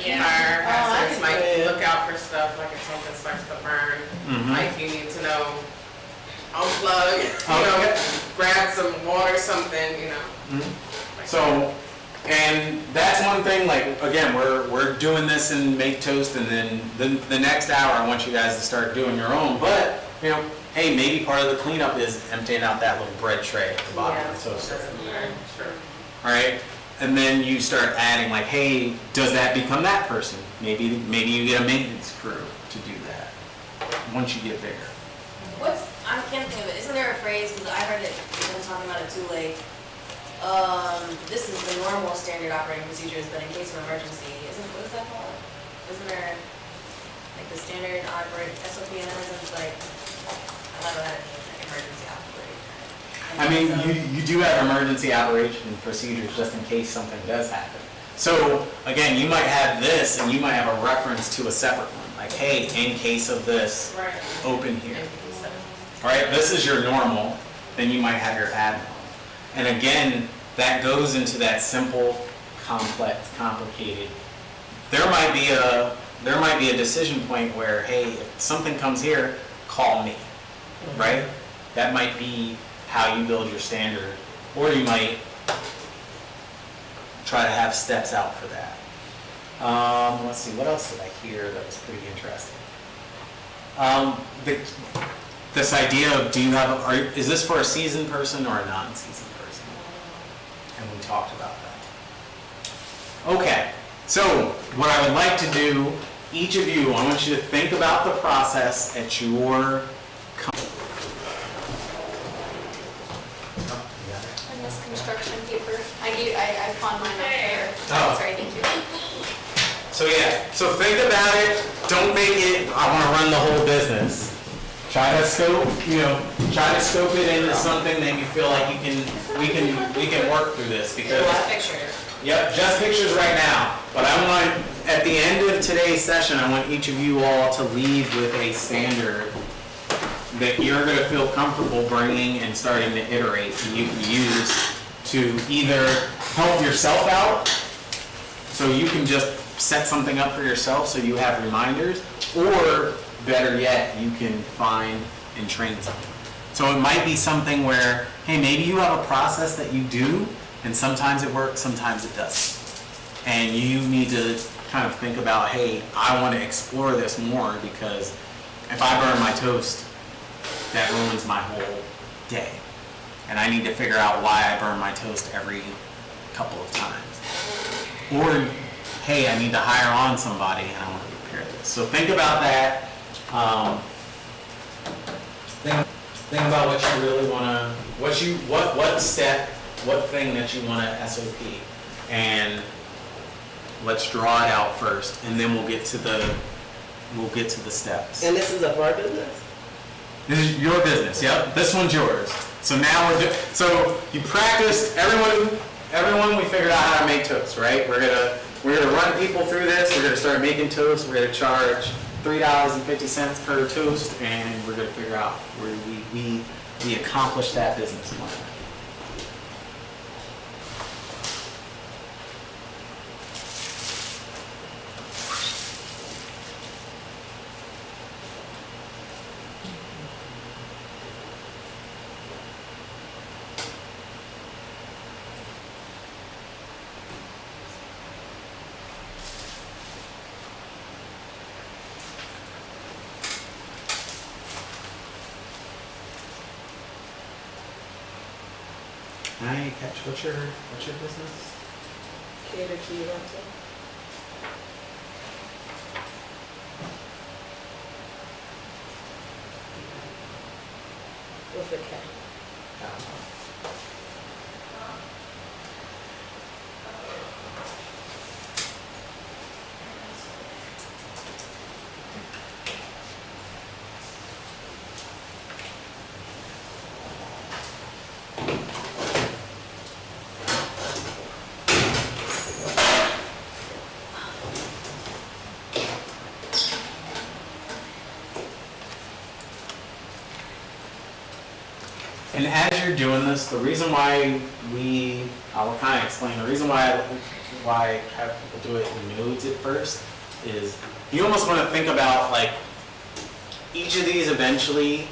your Fire hazards, like look out for stuff, like if something starts to burn, like you need to know, unplug, grab some water, something, So, and that's one thing, like, again, we're doing this in Make Toast, and then the next hour, I want you guys to start doing your own, but, hey, maybe part of the cleanup is emptying out that little bread tray at the bottom of the toaster. Sure. All right? And then you start adding, like, hey, does that become that person? Maybe you get a maintenance crew to do that once you get bigger. I can't think of it. Isn't there a phrase, because I heard it, them talking about it too, like, this is the normal standard operating procedures, but in case of emergency, what is that called? Isn't there, like, the standard operating SOP and everything's like, I don't know how to name it, like, emergency operating. I mean, you do have emergency operation procedures just in case something does happen. So, again, you might have this, and you might have a reference to a separate one. Like, hey, in case of this, open here. All right, this is your normal, then you might have your abnormal. And again, that goes into that simple, complex, complicated. There might be a decision point where, hey, if something comes here, call me, right? That might be how you build your standard, or you might try to have steps out for that. Let's see, what else did I hear that was pretty interesting? This idea of, is this for a seasoned person or a non-seasoned person? And we talked about that. Okay, so what I would like to do, each of you, I want you to think about the process at your In this construction instruction paper. I pawned mine up there. Oh. Sorry, thank you. So yeah, so think about it. Don't make it, I want to run the whole business. Try to scope it into something that you feel like we can work through this because. Just pictures. Yep, just pictures right now. But I want, at the end of today's session, I want each of you all to leave with a standard that you're going to feel comfortable bringing and starting to iterate and you can use to either help yourself out, so you can just set something up for yourself so you have reminders, or better yet, you can find and train something. So it might be something where, hey, maybe you have a process that you do, and sometimes it works, sometimes it doesn't. And you need to kind of think about, hey, I want to explore this more because if I burn my toast, that ruins my whole day. And I need to figure out why I burn my toast every couple of times. Or, hey, I need to hire on somebody and I want to prepare this. So think about that. Think about what you really want to, what step, what thing that you want to SOP. And let's draw it out first, and then we'll get to the steps. And this is a our business? This is your business, yep. This one's yours. So now so you practiced, everyone we figured out how to make toast, right? We're gonna run people through this, we're gonna start making toast, we're gonna charge $3.50 per toast, and we're gonna figure out where we accomplish that business plan. Can I catch what's your business? Cater key rental. What's the K? And as you're doing this, the reason why I will kind of explain, the reason why I have people do it in nodes at first is you almost want to think about like each of these eventually,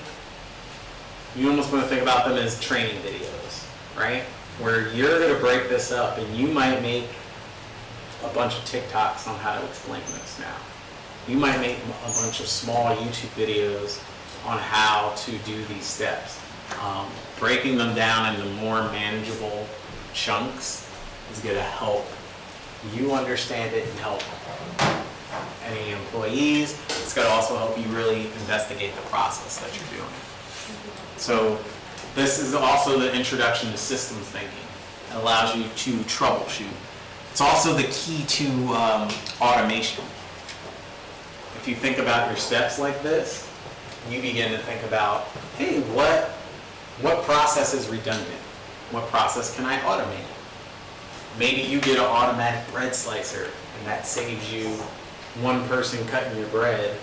you almost want to think about them as training videos, right? Where you're going to break this up and you might make a bunch of TikToks on how to explain this now. You might make a bunch of small YouTube videos on how to do these steps. Breaking them down into more manageable chunks is going to help you understand it and help any employees. It's going to also help you really investigate the process that you're doing. So this is also the introduction to systems thinking. It allows you to troubleshoot. It's also the key to automation. If you think about your steps like this, you begin to think about, hey, what process is redundant? What process can I automate? Maybe you get an automatic bread slicer and that saves you one person cutting your bread.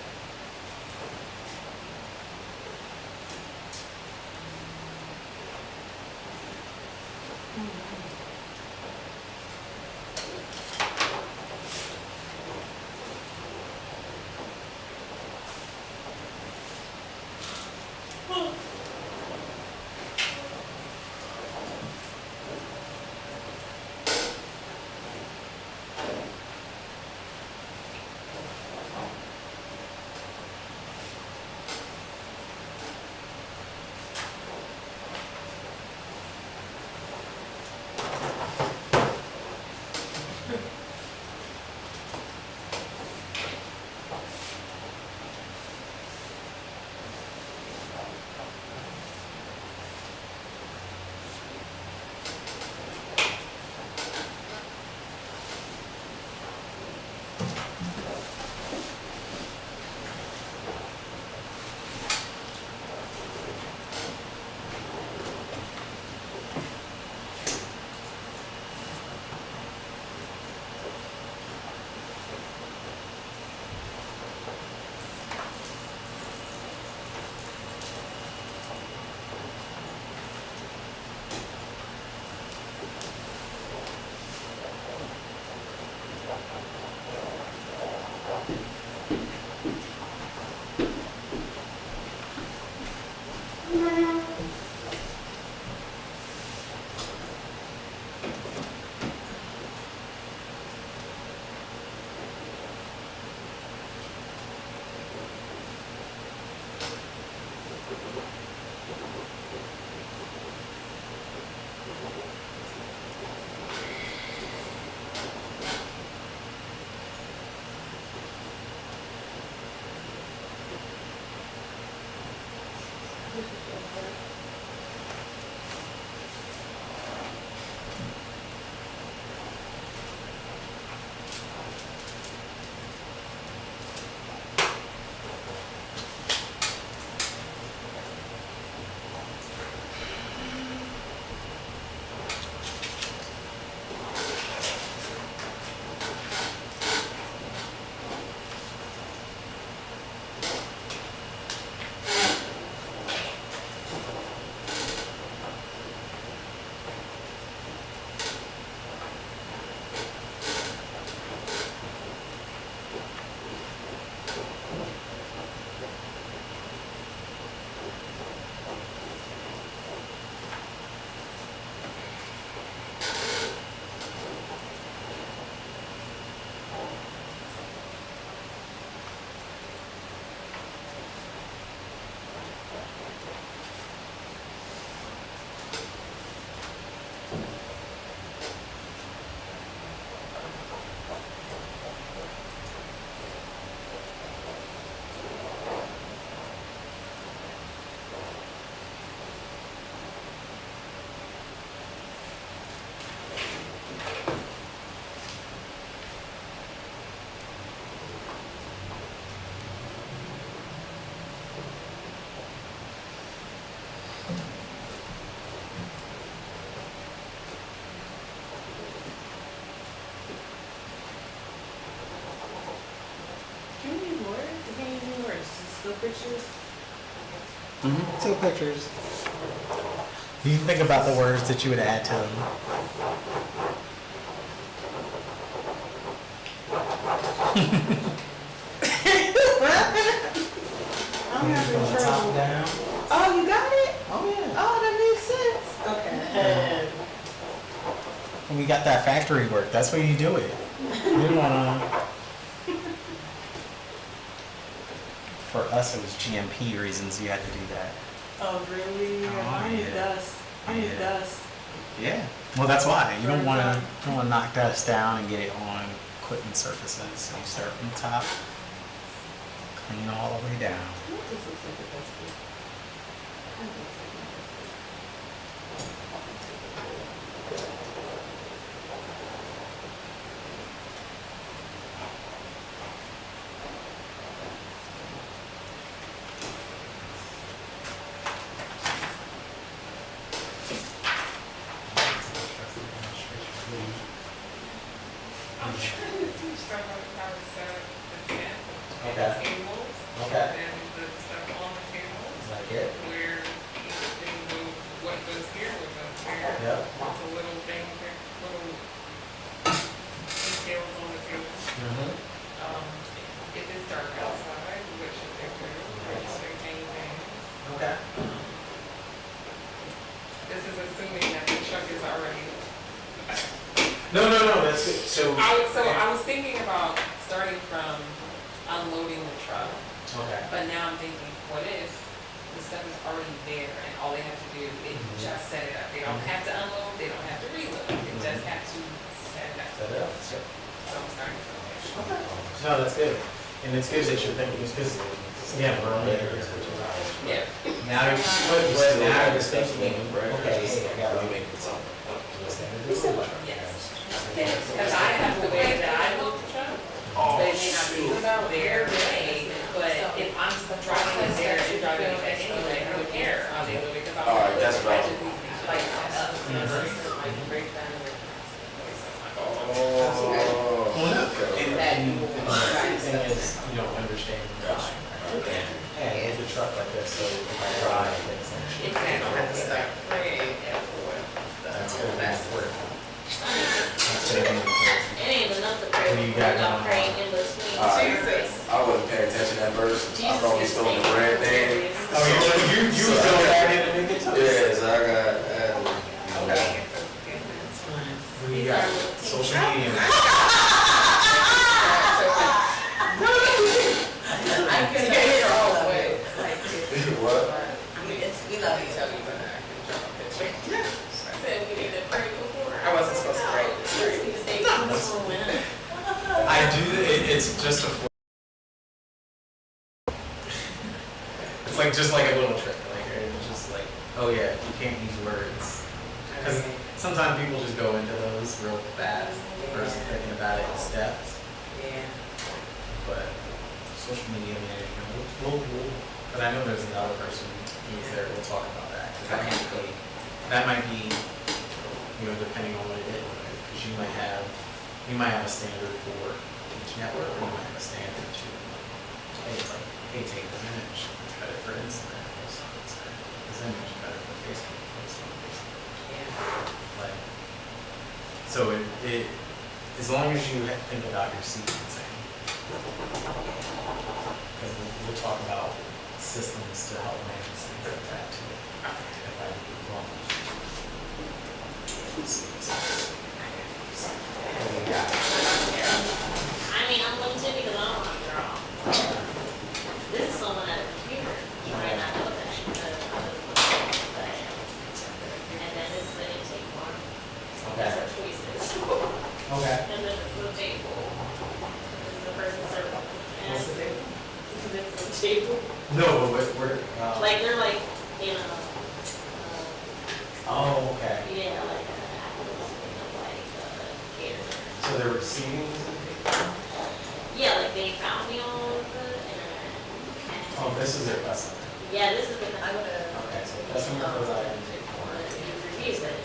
pictures? Take pictures. You can think about the words that you would add to them. I'm having From the top trouble. down. Oh, you got it? Oh yeah. Oh, that makes sense. Okay. And we got that factory work. That's where you do it. You don't wanna. For us, it was GMP reasons you had to do that. Oh, really? Oh, Mine is yeah. dust. I need Yeah. dust. Yeah. Well, that's why you don't Burns want up. to knock dust down and get it on equipment surfaces. So you start from the top, clean all the way down. This looks like a dusty. I'm trying to teach them how to set up the tent and Okay. the tables. Okay. And the stuff on the tables, Like it. where each thing will, what goes here, what goes here. Yep. The little things, that little details on the table. If it's dark outside, what should they do? Should they hang things? Okay. This is assuming that the truck is already. No. That's it. So. I was thinking about starting from unloading the truck, Okay. but now I'm thinking, what if the stuff is already there and all they have to do is just set it up? They don't have to unload, they don't have to reload, they just have to set it up. Set it up. So I'm starting from there. No, that's good. And it's good that you're thinking, because, yeah, we're on there. Yeah. Now you're, but now you're thinking, okay, hey, I got to make it something. Yes. Because I have the way that I load the truck, they may not be their way, but if I'm driving it there and driving it back anyway, I don't care how they load it, because I'm. Alright, that's right. I just need to be like set up, so the system, like break down and. Oh. Well, no, and the thing is, you don't understand the design, right? Hey, I made the truck like this, so if I drive, it's actually. Exactly. That's good, that's work. That's It ain't enough to pray. What do you got going on? Praying in between. Jesus. I wasn't paying attention at first. I thought we still in the bread thing. Oh, you was going back in to make it tough. Yeah, so I got, Okay. What do you got? Social media. I can get it all the way. what? I mean, we love each other, but I can draw a picture. Said we need to pray before. I wasn't supposed to write. I do, it's just a. It's like, just like a little trick, like, it's just like, oh yeah, you can't use words. Because sometimes people just go into those real fast versus thinking about it in steps. Yeah. But social media management, but I know there's another person who's there, we'll talk about that. 'Cause that might be, you know, depending on what it is, because you might have a standard for each network, or you might have a standard to, hey, it's like, hey, take this image, cut it for Instagram, post on Instagram, this image, cut it for Facebook, post on Facebook. Like, so it, as long as you think about your sequencing, because we'll talk about systems to help manage things like that too. If I do wrong. What do you got? I mean, I'm limited because I don't want to draw. This is someone at a computer. You might not know that. But I am. And then this is an intake form. These are choices. Okay. And then this is a table. This is the person's circle. What's the table? This is a table. No, but we're, Like they're like, you know, oh, okay. yeah, like caterer. So they're receiving Yeah, like they found me on the internet. oh, this is their customer. Yeah, this is the I would Okay, so customer goes out and take for it. reviews it.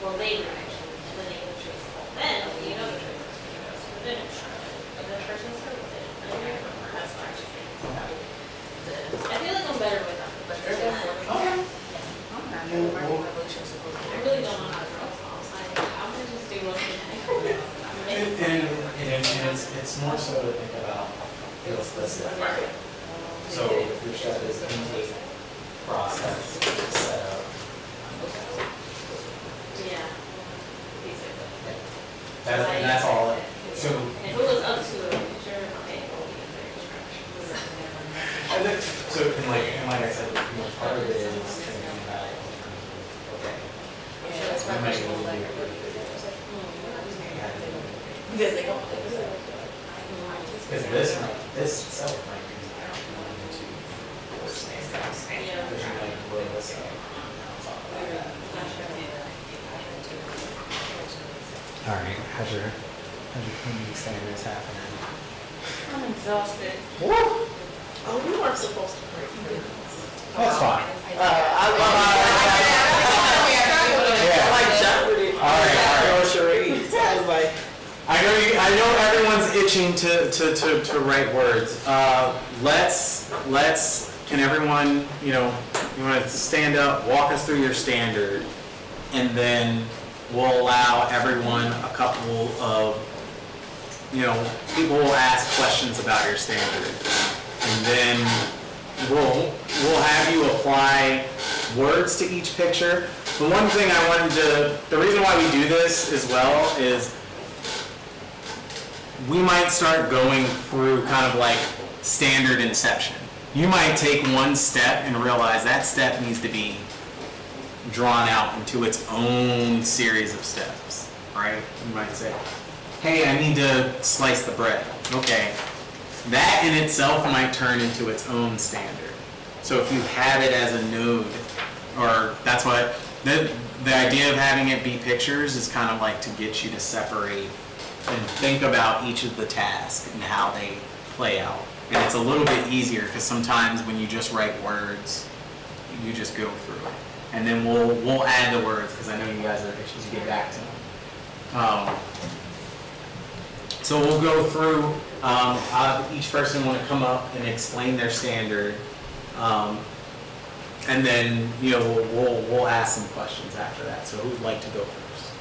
Well, they were actually, and then they would trace it. Then, you know the trace it, you know, so then it's and the person's service it. And I remember, that's what I should say. It's more so to think about field specific. So if your chef is intake process, setup. Yeah. That's all. So, If it was up to a picture, okay, it would be very and then, so and like I said, part of it is thinking about, okay, we might need to do Because they don't. because this itself might be one or two standards. Because you might blow this up. All right, how's your cleaning standards happening? I'm exhausted. Oh, we weren't supposed to break. That's fine. I like Jeopardy. All right. Or charades. I was like, I know everyone's itching to write words. Can everyone, you want to stand up, walk us through your standard, and then we'll allow everyone a couple of, people will ask questions about your standard. And then we'll have you apply words to each picture. The one thing the reason why we do this as well is we might start going through kind of like standard inception. You might take one step and realize that step needs to be drawn out into its own series of steps, right? You might say, hey, I need to slice the bread. Okay. That in itself might turn into its own standard. So if you have it as a node, or that's what, the idea of having it be pictures is kind of like to get you to separate and think about each of the tasks and how they play out. And it's a little bit easier because sometimes when you just write words, you just go through it. And then we'll add the words because I know you guys are anxious to get back to them. So we'll go through, each person want to come up and explain their standard. And then, we'll ask some questions after that. So who would like to go first?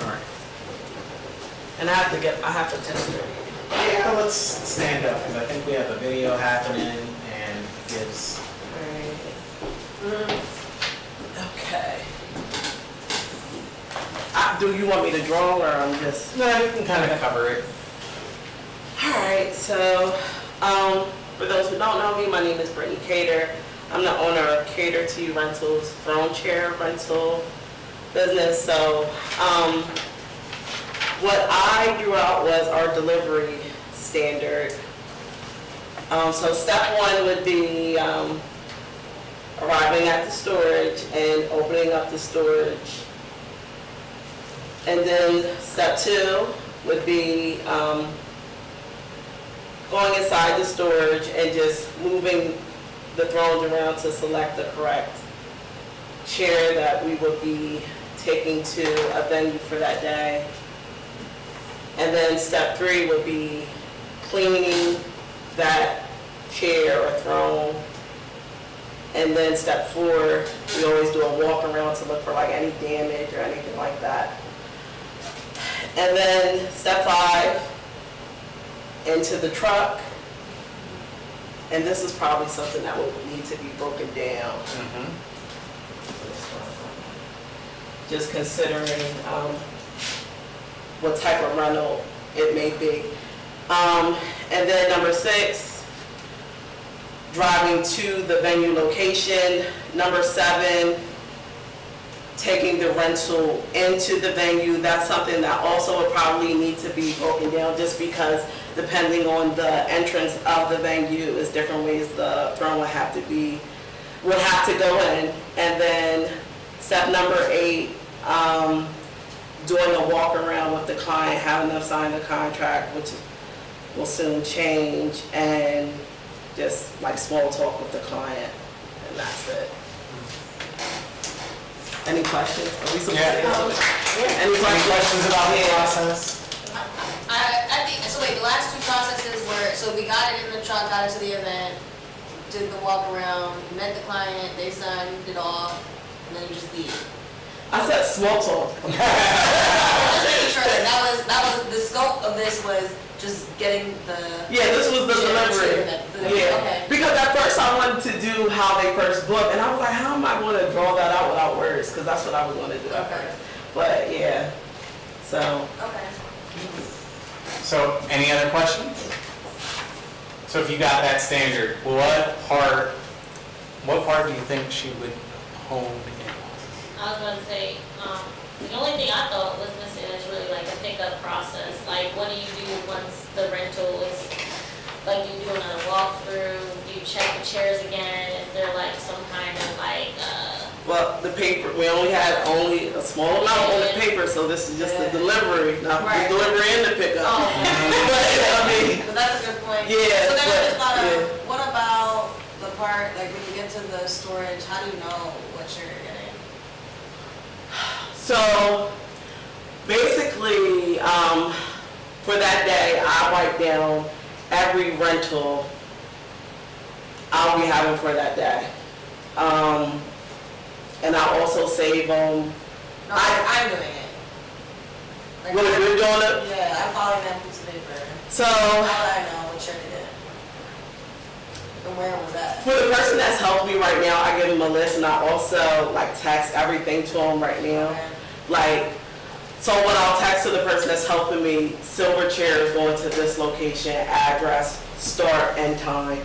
All right. and I have to test it. Yeah, let's stand up because I think we have a video happening and gives. Okay. Do you want me to draw or I'm just? No, you can kind of cover it. Alright, so for those who don't know me, my name is Brittany Cater. I'm the owner of Cater to You Rentals, throne chair rental business. So what I drew out was our delivery standard. So step one would be arriving at the storage and opening up the storage. And then step two would be going inside the storage and just moving the thrones around to select the correct chair that we would be taking to a venue for that day. And then step three would be cleaning that chair or throne. And then step four, we always do a walk around to look for like any damage or anything like that. And then step five, into the truck. And this is probably something that would need to be broken down. Just considering what type of rental it may be. And then number 6, driving to the venue location. Number 7, taking the rental into the venue. That's something that also would probably need to be broken down just because depending on the entrance of the venue is different ways the throne would have to go in. And then step number 8, doing a walk around with the client, having them sign the contract, which will soon change, and just like small talk with the client, and that's it. Any questions? Any questions about the process? I think, so wait, the last 2 processes were, so we got it in the truck, got it to the event, did the walk around, met the client, they signed it off, and then you just leave. I said small talk. That's what you sure that was the scope of this was just getting the. Yeah, this was the delivery. Yeah, Okay. because at first I wanted to do how they first booked, and I was like, how am I going to draw that out without words? Because that's what I was going to do at Okay. first. But yeah, so. Okay. So, any other questions? So if you got that standard, what part do you think she would hone in? I was gonna say, the only thing I thought was missing is really like a pickup process. Like, what do you do once the rental is, like, you do another walkthrough, do you check the chairs again? Is there like some kind of like, Well, the paper, we only had a small amount on the paper, so this is just the delivery, not Right. the delivery and the pickup. Oh. But, I mean, But that's a good point. Yeah, So then I but- just thought of, yeah. what about the part, like when you get to the storage, how do you know what you're getting? so basically, for that day, I write down every rental I'll be having for that day. And I also save them. No, I'm doing it. Like, What if you're doing it? Yeah, I'm following that piece of paper. So How would I know what you're getting? And where was that? for the person that's helping me right now, I give them a list, and I also like text everything to them right now. Okay. Like, so when I'll text to the person that's helping me, silver chairs going to this location, address, start and time,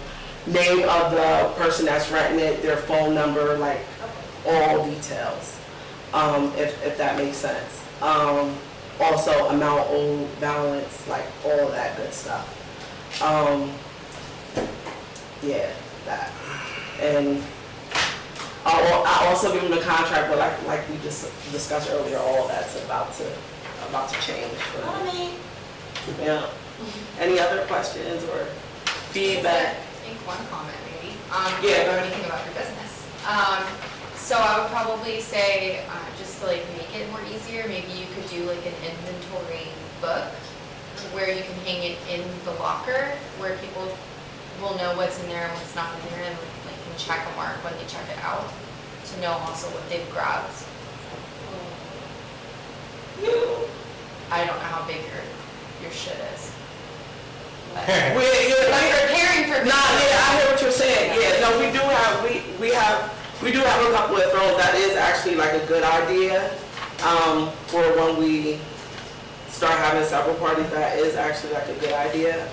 name of the person that's renting it, their phone number, like all details, if that makes sense. Also amount owed, balance, like all of that good stuff. Yeah, that. And I also give them the contract, but like we just discussed earlier, all that's about to change. You know what I mean? Yeah. Any other questions or feedback? I think one comment maybe. Yeah. About anything about your business. So I would probably say, just to like make it more easier, maybe you could do like an inventory book where you can hang it in the locker where people will know what's in there and what's not in there and like can check a mark when they check it out to know also what they've grabbed. I don't know how big your shit is. But We're preparing for Nah, yeah, I hear what you're saying. Yeah, no, we do have a couple of throws. That is actually like a good idea. For when we start having several parties, that is actually like a good idea.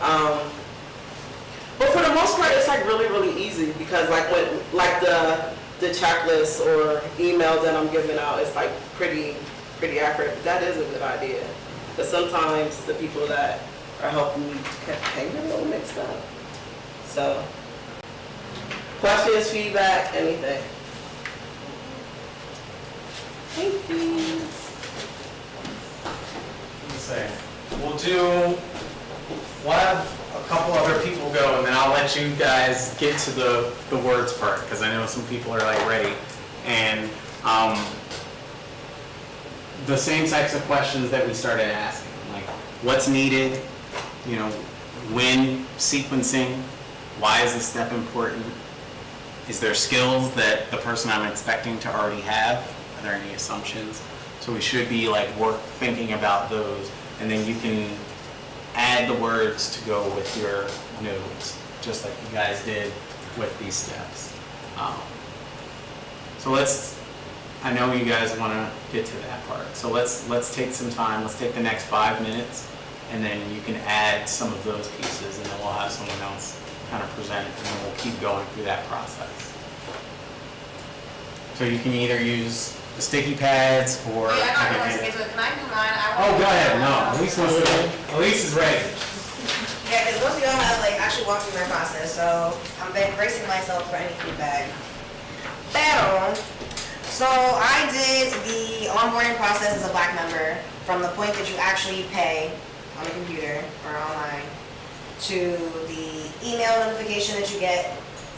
But for the most part, it's like really, really easy because like when like the checklist or email that I'm giving out, it's like pretty accurate. That is a good idea. But sometimes the people that are helping me can get a little mixed up. So, questions, feedback, anything? Thank you. Let's say, we'll have a couple other people go, and then I'll let you guys get to the words part, because I know some people are like ready. And the same types of questions that we started asking, like what's needed, you know, when sequencing, why is this step important? Is there skills that the person I'm expecting to already have? Are there any assumptions? So we should be like thinking about those, and then you can add the words to go with your notes, just like you guys did with these steps. So I know you guys want to get to that part. So let's take some time. Let's take the next 5 minutes, and then you can add some of those pieces, and then we'll have someone else kind of present it, and then we'll keep going through that process. So you can either use the sticky pads or. Wait, I know I want to get to it. Can I do mine? Oh, go ahead. No, Elise wants to. Elise is ready. Yeah, because most of y'all have like actually walked through my process, so I'm bracing myself for any feedback. Pero, so I did the onboarding process as a Black member from the point that you actually pay on the computer or online to the email notification that you get.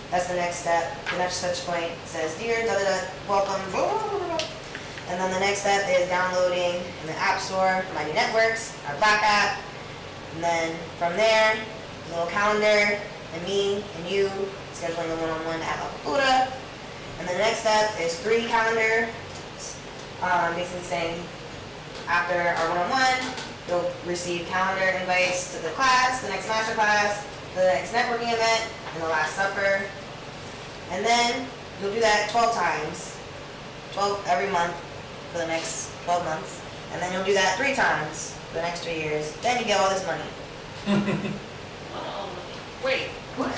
That's the next step. The next touch point says, dear, welcome, blah, blah, blah, blah. And then the next step is downloading in the App Store My New Networks, our Black app. And then from there, a little calendar, and me and you scheduling the one-on-one at Cultura. And the next step is 3 calendars, basically saying, after our one-on-one, you'll receive calendar invites to the class, the next master class, the next networking event, and the last supper. And then you'll do that 12 times, 12 every month for the next 12 months. And then you'll do that 3 times for the next 3 years. Then you get all this money. Wait. Hold on,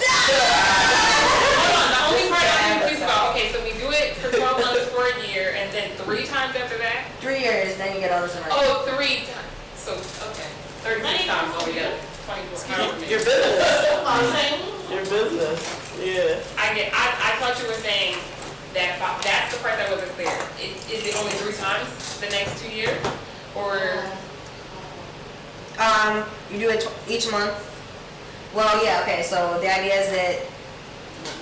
the only part I'm confused about, okay, so we do it for 12 months for a year, and then 3 times after that? 3 years, then you get all this money. Oh, 3 times, so, okay, 36 times altogether, 24, however many. Your business. Your business. Yeah. I thought you were saying that, that's the part that wasn't clear. Is it only 3 times the next 2 years, or? You do it each month. Well, yeah, okay, so the idea is that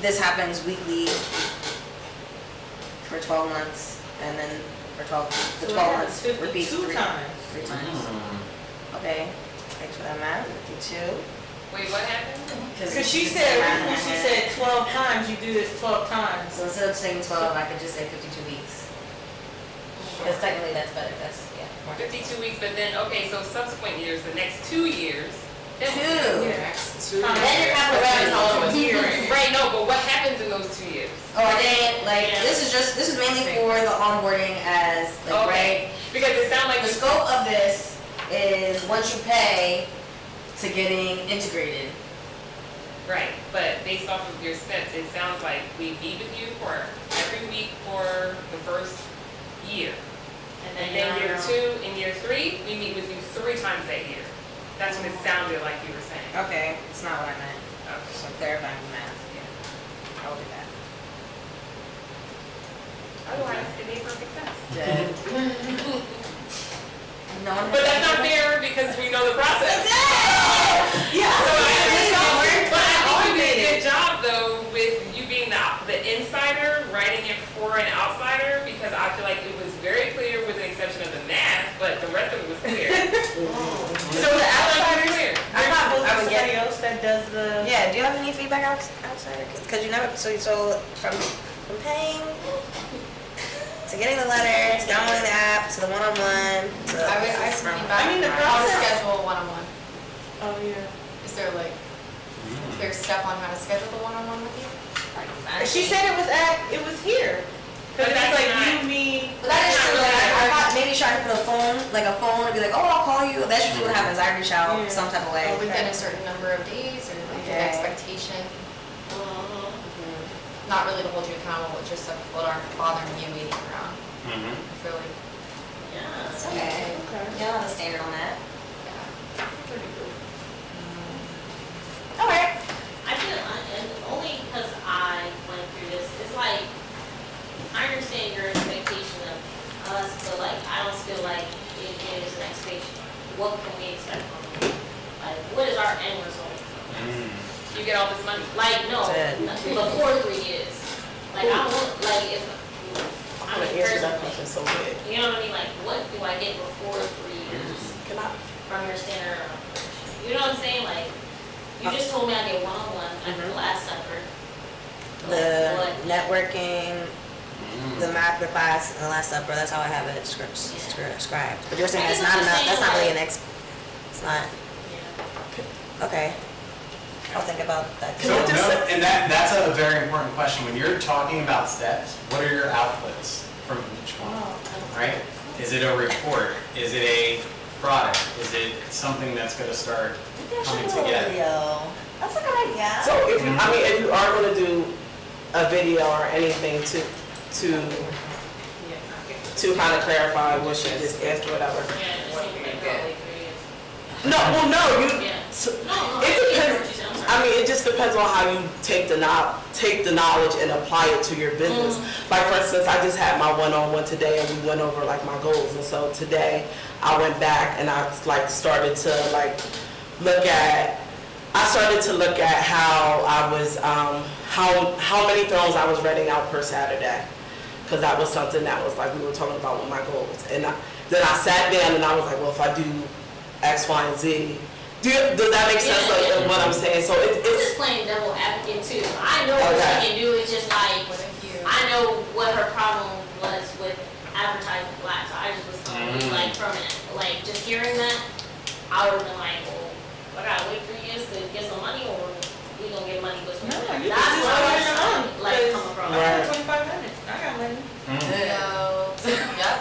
this happens weekly for 12 months, and then for 12 months repeats 3 times. Okay, thanks for that math, 52. Wait, what happened? Because she said 12 times, you do this 12 times. So instead of saying 12, I could just say 52 weeks. Because technically that's better, that's, yeah. more. 52 weeks, but then, okay, so subsequent years, the next 2 years. Two. Then Then you're halfway. Right, no, but what happens in those 2 years? Oh, they, like, this is mainly for the onboarding as, like, right? Because it sounds like The scope of this is once you pay to getting integrated. Right, but based off of your steps, it sounds like we meet with you for every week for the first year. And then year 2 and year 3, we meet with you 3 times that year. That's what it sounded like you were saying. Okay, it's not what I meant. Okay. So clarifying the math, yeah. I'll do that. Otherwise, it made perfect sense. No one. But that's not fair because we know the process. Yeah. So I understand, but I think you did a good job though with you being the insider, writing it for an outsider, because I feel like it was very clear with the exception of the math, but the rest of it was clear. So the outsider is clear. I thought I would somebody else that does the. Yeah, do you have any feedback outside? Because you never, so from paying to getting the letter, to downloading the app, to the one-on-one, to. I would, I have some feedback. I mean, the How to process- schedule a one-on-one. Oh, yeah. Is there like, is there a step on how to schedule the one-on-one with you? She said it was here. Cause But it's that's like not- you, me. But that is true, like, I thought maybe trying to put a phone and be like, oh, I'll call you. That's usually what happens. I reach out Yeah. some type of way. Within a certain number of days or like an Okay. expectation? Not really to hold you accountable, it's just stuff that aren't bothering you waiting around. I feel like, Yeah, it's okay. You don't have a standard on that. yeah. Alright. I feel, and only because I went through this, it's like, I understand your expectation of us, but like, I don't feel like it is an expectation. What can we expect from them? Like, what is our end result from this? You get all this money. Like, no, before 3 years. Like, I don't want, like, if, I'm I'm gonna a answer person, that question so big. you know what I mean? Like, what do I get before 3 years Can I? from your standard of operation? You know what I'm saying? Like, you just told me I get one-on-one at the last supper. The What? networking, the math, the class, and the last supper, that's how I have it scribed. But you're saying I that's guess not I'm enough, saying, that's not really like- it's not, Yeah. okay. I'll think about that. So, no, and that's a very important question. When you're talking about steps, what are your outputs from each one, right? Is it a report? Is it a product? Is it something that's gonna start coming together? That's a good idea. So if you, I mean, if you are gonna do a video or anything to kind of clarify what she just asked or whatever. Yeah, it seems like probably 3 years. No, well, no, Yeah. so, No, it I get what depends. you're saying. I'm sorry. I mean, it just depends on how you take the knowledge and apply it to your business. Like for instance, I just had my one-on-one today, and we went over like my goals. And so today, I went back and I like started to like look at. I started to look at how I was, how many throws I was renting out per Saturday, because that was something that was like we were talking about with my goals. And then I sat down and I was like, well, if I do X, Y, and Z. Does that make sense, Yeah, like, yeah. what I'm saying? So I'm it's just playing devil advocate too. I know what Okay. she can do. It's just like What if you? I know what her problem was with advertising black. So I just was telling like from it. Like just hearing that, I would have been like, well, I gotta wait 3 years to get some money, or we gonna get money with some No, money. you That's can just where I order was your own, like cause coming from. I got 2,500. I got money. Yep.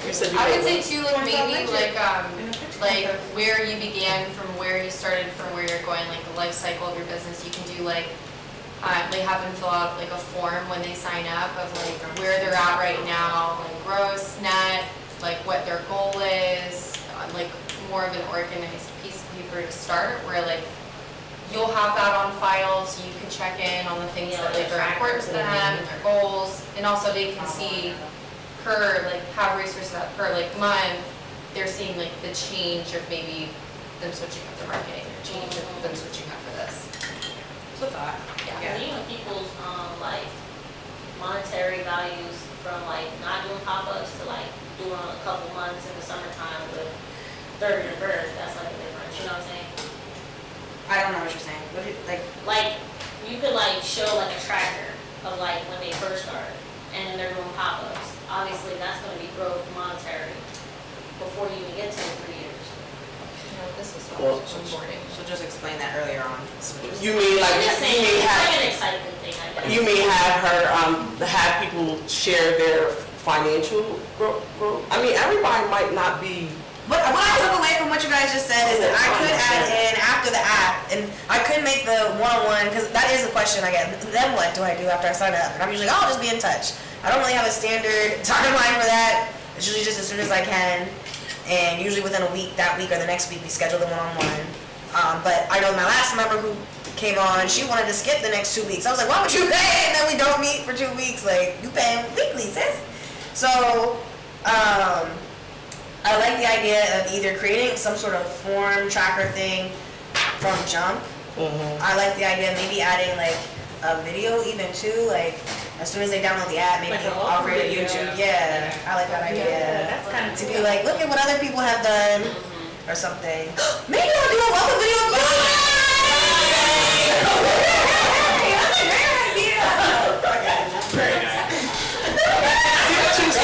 You said you I would made say too, like maybe like In a picture like contest. where you began from where you started from where you're going, like the life cycle of your business. You can do like have them fill out like a form when they sign up of like where they're at right now, like gross, net, like what their goal is, like more of an organized piece of paper to start where like you'll have that on file so you can check in on the things that like are important to them and their goals, and also they can see per like have resources that per like month they're seeing like the change of maybe them switching up their marketing or change of them switching up for this. It's a thought. Yeah, even people's like monetary values from like not doing pop-ups to like doing a couple months in the summertime with 30 and birth, that's like a difference, you know what I'm saying? I don't know what you're saying. What do you, Like you could like show like a tracker of like when they first start and then they're doing pop-ups. Obviously that's gonna be growth monetary before you even get to the 3 years. This is Well, onboarding. So just explain that earlier on. You mean like I'm just saying, you mean it's like have an excitement thing, I guess. you mean have her have people share their financial growth? I mean, everybody might not be. What I took away from what you guys just said is that I could add in after the app, and I could make the one-on-one, because that is a question I get. Then what do I do after I sign up? And I'm usually like, oh, I'll just be in touch. I don't really have a standard timeline for that. It's usually just as soon as I can, and usually within a week, that week or the next week, we schedule the one-on-one. But I know my last member who came on, she wanted to skip the next 2 weeks. I was like, why would you pay? And then we don't meet for 2 weeks. Like, you pay weekly, sis. So, I like the idea of either creating some sort of form tracker thing from jump. I like the idea of maybe adding like a video even too, like as soon as they download the app, maybe Like a already video. YouTube. Yeah, I like that idea. That's kind of To be like, look at what other people have done or something. Maybe I'll do a welcome video. That's a great idea. Very nice. No,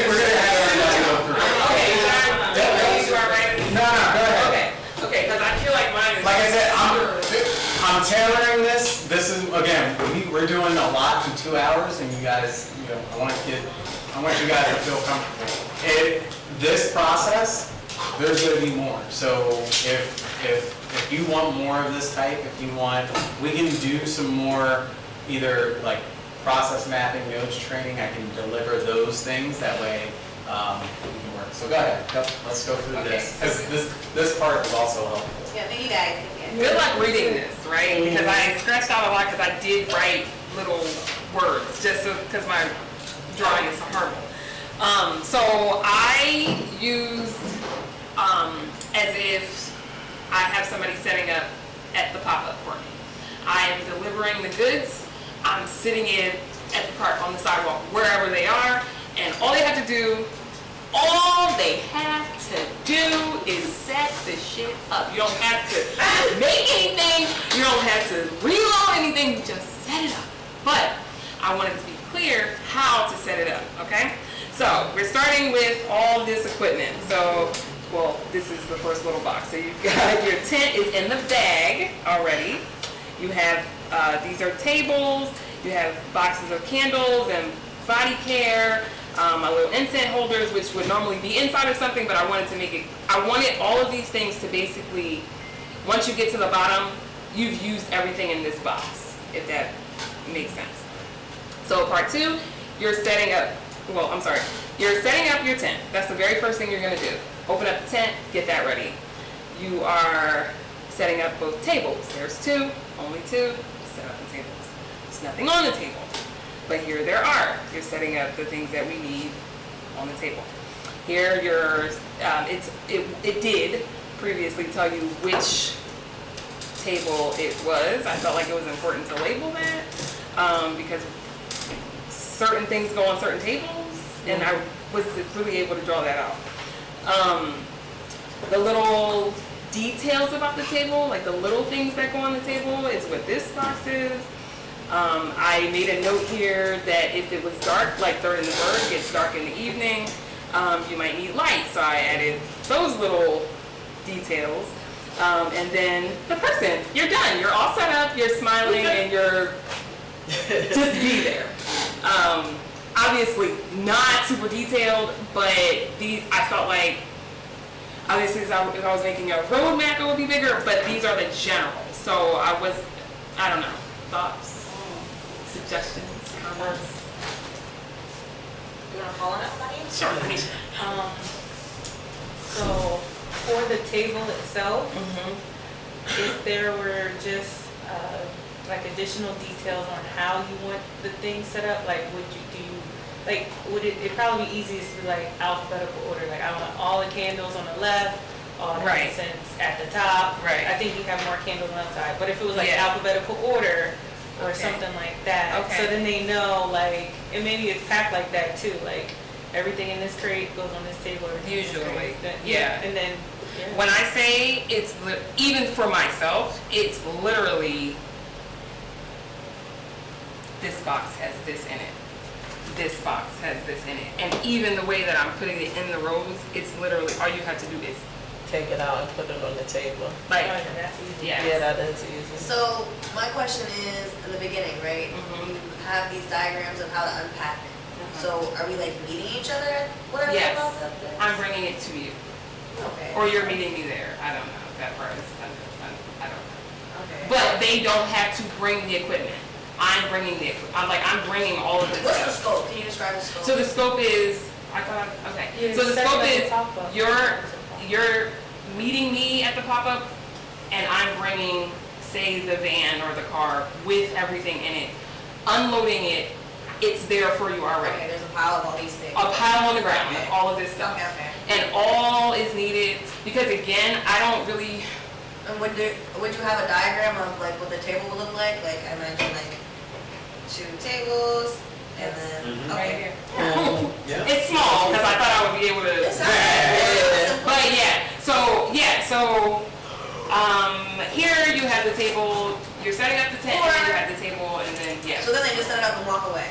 we're gonna have everybody go through it. You are ready? No, go ahead. Okay, because I feel like mine is. Like I said, I'm tailoring this. This is, again, we're doing a lot in 2 hours, and you guys, I want you guys to feel comfortable. This process, there's gonna be more. So if you want more of this type, we can do some more, either like process mapping, notes training. I can deliver those things. That way, we can work. So go ahead. Let's go through this. Because this part is also helpful. Yeah, thank you guys. Good luck reading this, right? Because I scratched out a lot because I did write little words just because my drawing is horrible. So I used as if I have somebody setting up at the pop-up for me. I am delivering the goods. I'm sitting in at the park on the sidewalk, wherever they are, and all they have to do is set the shit up. You don't have to make anything. You don't have to reload anything. Just set it up. But I wanted to be clear how to set it up, okay? So we're starting with all this equipment. So, well, this is the first little box. So you've got your tent is in the bag already. You have, these are tables. You have boxes of candles and body care. My little incense holders, which would normally be inside of something, but I wanted all of these things to basically, once you get to the bottom, you've used everything in this box, if that makes sense. So part 2, you're setting up your tent. That's the very first thing you're gonna do. Open up the tent, get that ready. You are setting up both tables. There's 2, only 2, set up the tables. There's nothing on the table. But here there are. You're setting up the things that we need on the table. Here it did previously tell you which table it was. I felt like it was important to label that because certain things go on certain tables, and I was really able to draw that out. The little details about the table, like the little things that go on the table, is what this box is. I made a note here that if it was dark, like during the bird, it gets dark in the evening, You might need lights, so I added those little details. And then the person, you're done. You're all set up, you're smiling, and you're just be there. Obviously not super detailed, but these, I felt like, obviously if I was making a roadmap, it would be bigger, but these are the generals. So I don't know, thoughts, suggestions, comments? You wanna call on somebody? Sure. So for the table itself, if there were just like additional details on how you want the thing set up, like would it probably be easiest to be like alphabetical order, like I want all the candles on the left, all the Right. incense at the top. Right. I think you have more candles on the side, but if it was like Yeah. alphabetical order or Okay. something like that, Okay. so then they know, like, and maybe it's packed like that too, like everything in this crate goes on this table. Everything in this Usually, crate, then- yeah. And then, When I say it's, even for myself, it's literally, this box has this in it. This box has this in it. And even the way that I'm putting it in the rows, it's literally, all you have to do is, Take it out and put it on the table. like, that's easy. yeah. Yeah, that is easy. So my question is, in the beginning, right? Mhm. You have these diagrams of how to unpack. So are we like meeting each other at whatever Yes. process is? I'm bringing it to you. Okay. Or you're meeting me there. I don't know. That part is, I don't know. Okay. But they don't have to bring the equipment. I'm bringing the equipment. I'm bringing all of this What's the stuff. scope? Can you describe the scope? So the scope is, okay. So the scope is, you're meeting me at the pop-up, and I'm bringing, say, the van or the car with everything in it, unloading it. It's there for you Okay, already. there's a pile of all these things. A pile on the ground, Okay. all of this stuff. Okay, okay. And all is needed, because again, I don't really, And would you have a diagram of like what the table would look like? Like I mentioned, like 2 tables, and then okay. Yeah. it's small, because I thought I would be able to. It's okay. But here you have the table, you're setting up the tent, and then you have the table, and then, yeah. So then they just set it up and walk away.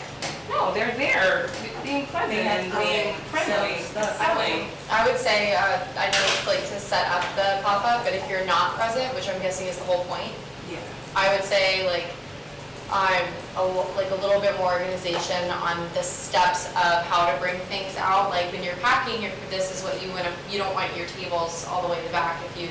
No, they're there, being pleasant and being friendly, selling. I would say, I know it's like to set up the pop-up, but if you're not present, which I'm guessing is the whole point, Yeah. I would say like, I'm like a little bit more organization on the steps of how to bring things out. Like when you're packing, this is what you don't want your tables all the way to the back if you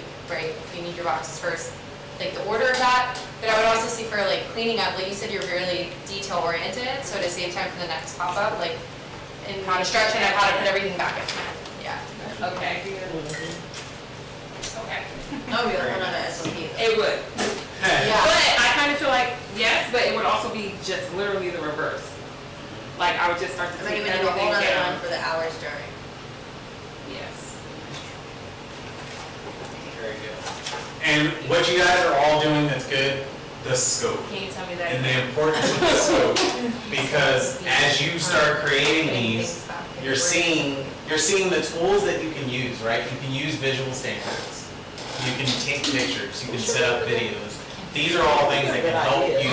need your boxes first. Like the order of that, but I would also see for like cleaning up, like you said, you're really detail oriented, so to save time for the next pop-up, like in instruction of how to put everything back in. Yeah. Okay. Okay. Oh, we don't know the SOP. It would. Yeah. But I kind of feel like, yes, but it would also be just literally the reverse. Like I would just start to And then take you would do a whole everything other down. one for the hours during. Yes. Very good. And what you guys are all doing that's good, the scope. Can you tell me that? And the importance of the scope. Because as you start creating these, you're seeing the tools that you can use, right? You can use visual standards. You can take pictures, you can set up videos. These are all things that can help you.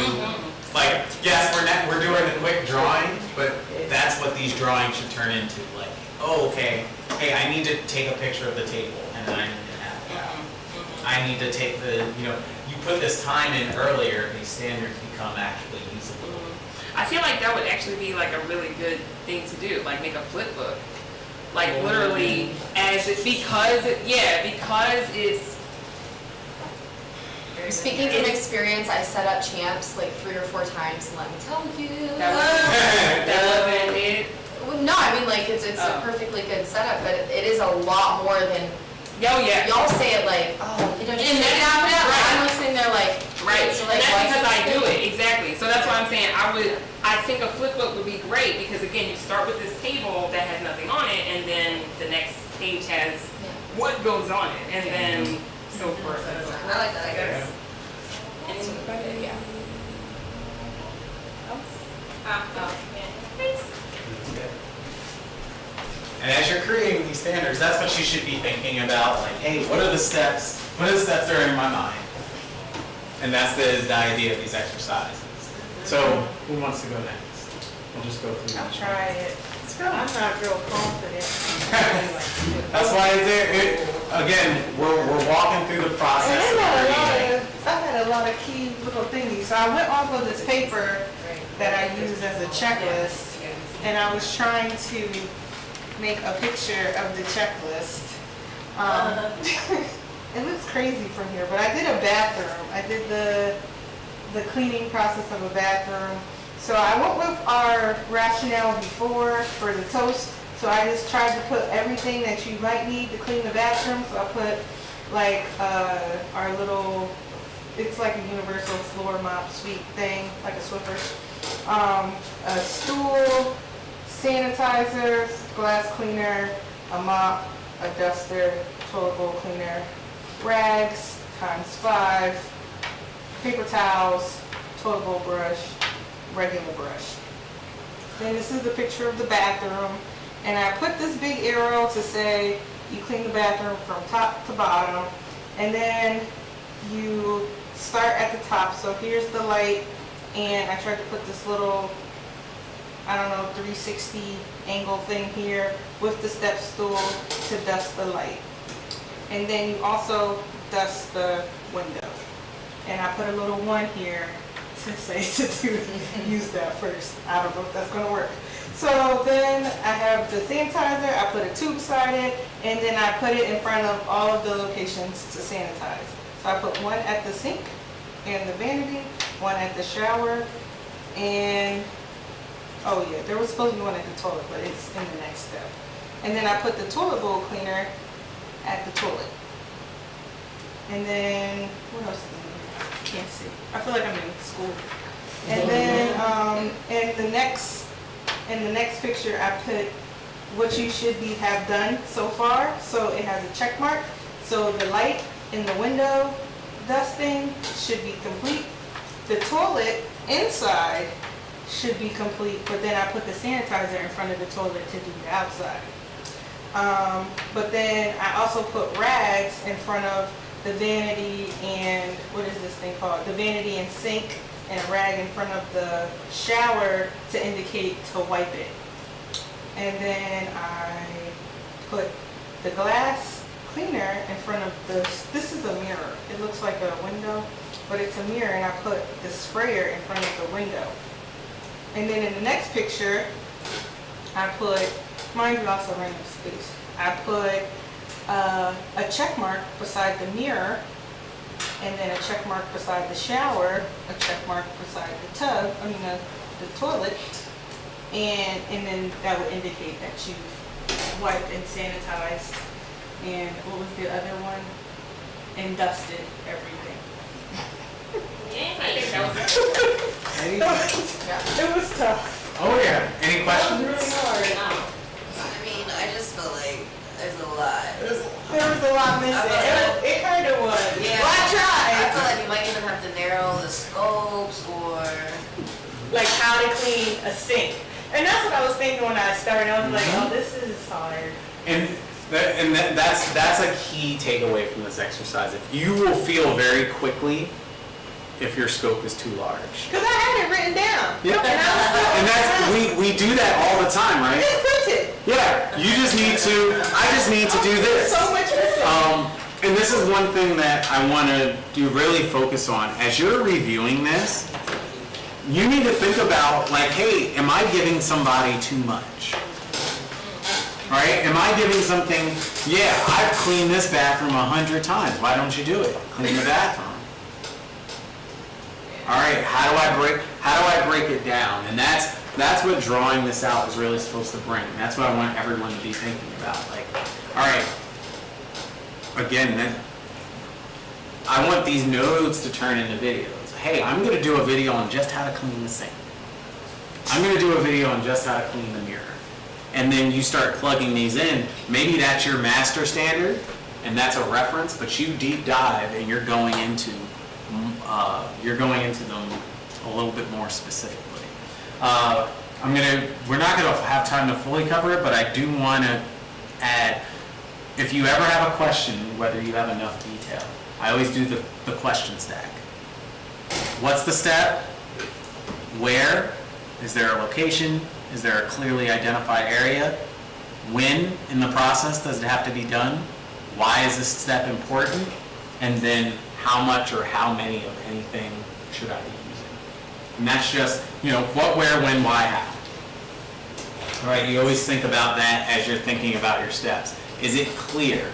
Like, yes, we're doing a quick drawing, but that's what these drawings should turn into. Like, oh, okay, hey, I need to take a picture of the table, and then I need to have it out. I need to take you put this time in earlier, these standards become actually usable. I feel like that would actually be like a really good thing to do, like make a flip book. Like literally, because it's. Speaking from experience, I set up champs like 3 or 4 times, and let me tell you. That wasn't it. Well, no, I mean like it's a perfectly good setup, but it is a lot more than. Oh yeah. Y'all say it like, oh, you know, just And take it out now. right. I'm listening there like, Right, so and like, that's why because I is do this it, exactly. So that's why I'm saying I think a flip book would be great, because again, you start with this table that has nothing on it, and then the next page has what goes on it, and then so forth and so I forth. like that, I guess. Yeah. And as you're creating these standards, that's what you should be thinking about. Like, hey, what are the steps? What are the steps that are in my mind? And that's the idea of these exercises. So, who wants to go next? We'll just go through I'll each. try it. I'm not real confident. That's why again, we're walking through the process of creating. I had a lot of key little thingies. So I went off of this paper that I use as a checklist, and I was trying to make a picture of the checklist. It looks crazy from here, but I did a bathroom. I did the cleaning process of a bathroom. So I went with our rationale before for the toast. So I just tried to put everything that you might need to clean the bathroom. So I put like our little, it's like a universal floor mop sweep thing, like a Swiffer. A stool, sanitizer, glass cleaner, a mop, a duster, toilet bowl cleaner, rags ×5, paper towels, toilet bowl brush, regular brush. Then this is the picture of the bathroom, and I put this big arrow to say you clean the bathroom from top to bottom, and then you start at the top. So here's the light, and I tried to put this little, I don't know, 360 angle thing here with the step stool to dust the light. And then you also dust the window. And I put a little 1 here to say to use that first. I don't know if that's gonna work. So then I have the sanitizer, I put a 2 beside it, and then I put it in front of all of the locations to sanitize. So I put 1 at the sink and the vanity, 1 at the shower, and oh yeah, there was supposed to be 1 at the toilet, but it's in the next step. And then I put the toilet bowl cleaner at the toilet. And then, what else is in there? Can't see. I feel like I'm in school. And then in the next picture, I put what you should have done so far. So it has a check mark. So the light in the window dusting should be complete. The toilet inside should be complete, but then I put the sanitizer in front of the toilet to do the outside. But then I also put rags in front of the vanity and, what is this thing called? The vanity and sink, and a rag in front of the shower to indicate to wipe it. And then I put the glass cleaner in front of this is a mirror. It looks like a window, but it's a mirror, and I put the sprayer in front of the window. And then in the next picture, I put, mind you, also random space. I put a check mark beside the mirror, and then a check mark beside the shower, a check mark beside the tub, the toilet, and then that would indicate that you've wiped and sanitized, and what was the other one? And dusted everything. I think that was It was tough. Oh yeah, any questions? I mean, I just feel like there's a lot. There was a lot missing. It kind of was. Yeah. Well, I tried. I feel like you might even have to narrow the scopes or. Like how to clean a sink. And that's what I was thinking when I started. I was like, oh, this is hard. And that's a key takeaway from this exercise. If you will feel very quickly if your scope is too large. Because I had it written down. Yep. And that's we do that all the time, right? It's printed. Yeah. I just need to do this. So much missing. And this is one thing that I want to really focus on. As you're reviewing this, you need to think about, like, hey, am I giving somebody too much? Right? Am I giving something, yeah, I've cleaned this bathroom 100 times. Why don't you do it? Clean the bathroom. All right, how do I break it down? And that's what drawing this out is really supposed to bring. That's what I want everyone to be thinking about. Like, all right, again, then I want these notes to turn into videos. Hey, I'm going to do a video on just how to clean the sink. I'm going to do a video on just how to clean the mirror. And then you start plugging these in. Maybe that's your master standard, and that's a reference, but you deep dive and you're going into them a little bit more specifically. We're not going to have time to fully cover it, but I do want to add, if you ever have a question, whether you have enough detail, I always do the question stack. What's the step? Where? Is there a location? Is there a clearly identified area? When in the process does it have to be done? Why is this step important? And then how much or how many of anything should I be using? And that's just, what, where, when, why, how. All right, you always think about that as you're thinking about your steps. Is it clear?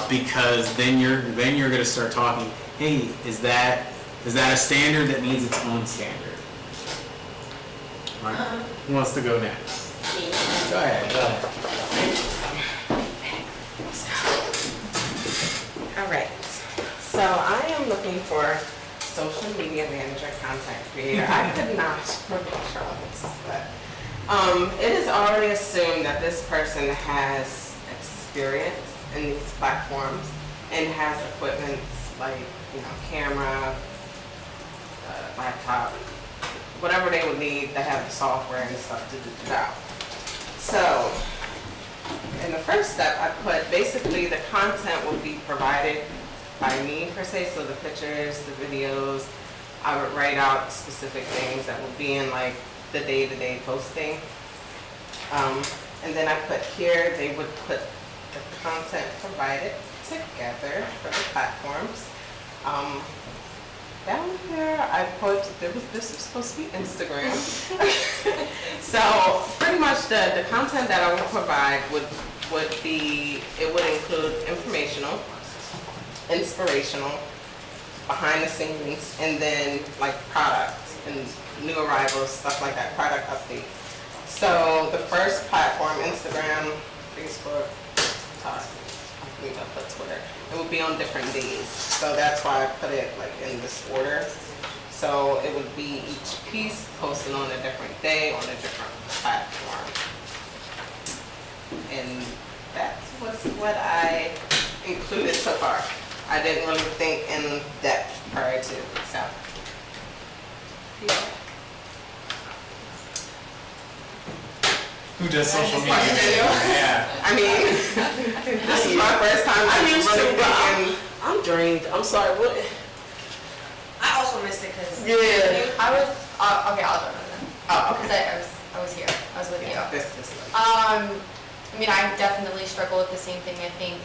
Because then you're going to start talking, hey, is that a standard that needs its own standard? All right, who wants to go next? Go ahead. All right, so I am looking for social media manager, content creator. I could not remember all this, but it is already assumed that this person has experience in these platforms and has equipment like, camera, laptop, whatever they would need to have the software and stuff to do the job. So, in the first step, I put basically the content will be provided by me per se, so the pictures, the videos, I would write out specific things that would be in like the day-to-day posting. And then I put here, they would put the content provided together for the platforms. Down here, I put, this is supposed to be Instagram. So pretty much the content that I would provide would be, it would include informational, inspirational, behind the scenes, and then like product and new arrivals, stuff like that, product updates. So the first platform, Instagram, Facebook, TikTok, I believe I put Twitter. It would be on different days. So that's why I put it like in this order. So it would be each piece posted on a different day on a different platform. And that was what I included so far. I didn't really think in depth prior to, so. Yeah. Who does social media? Yeah. I mean, this is my first time. I'm used to, really but thinking, I'm drained. I'm sorry. What? I also missed it because Yeah. I would, okay, I'll jump in then. oh, Because okay. I was here, I was with you. This. I mean, I definitely struggle with the same thing. I think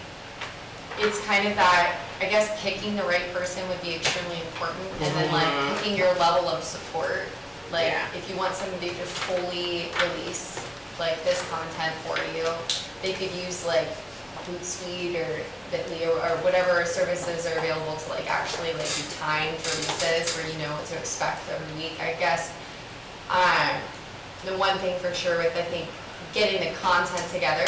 it's kind of that, I guess picking the right person would be extremely important. And then like picking your level of support. Like Yeah. if you want somebody to fully release like this content for you, they could use like Hootsuite or Bitly or whatever services are available to like actually like do timed releases where you know what to expect every week. I guess the one thing for sure with I think getting the content together,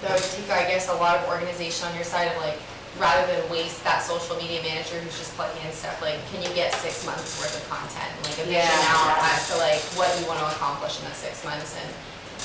that would take I guess a lot of organization on your side of like rather than waste that social media manager who's just plugging in stuff, like can you get 6 months worth of content, like a vision out as to like what you want to accomplish in the 6 months and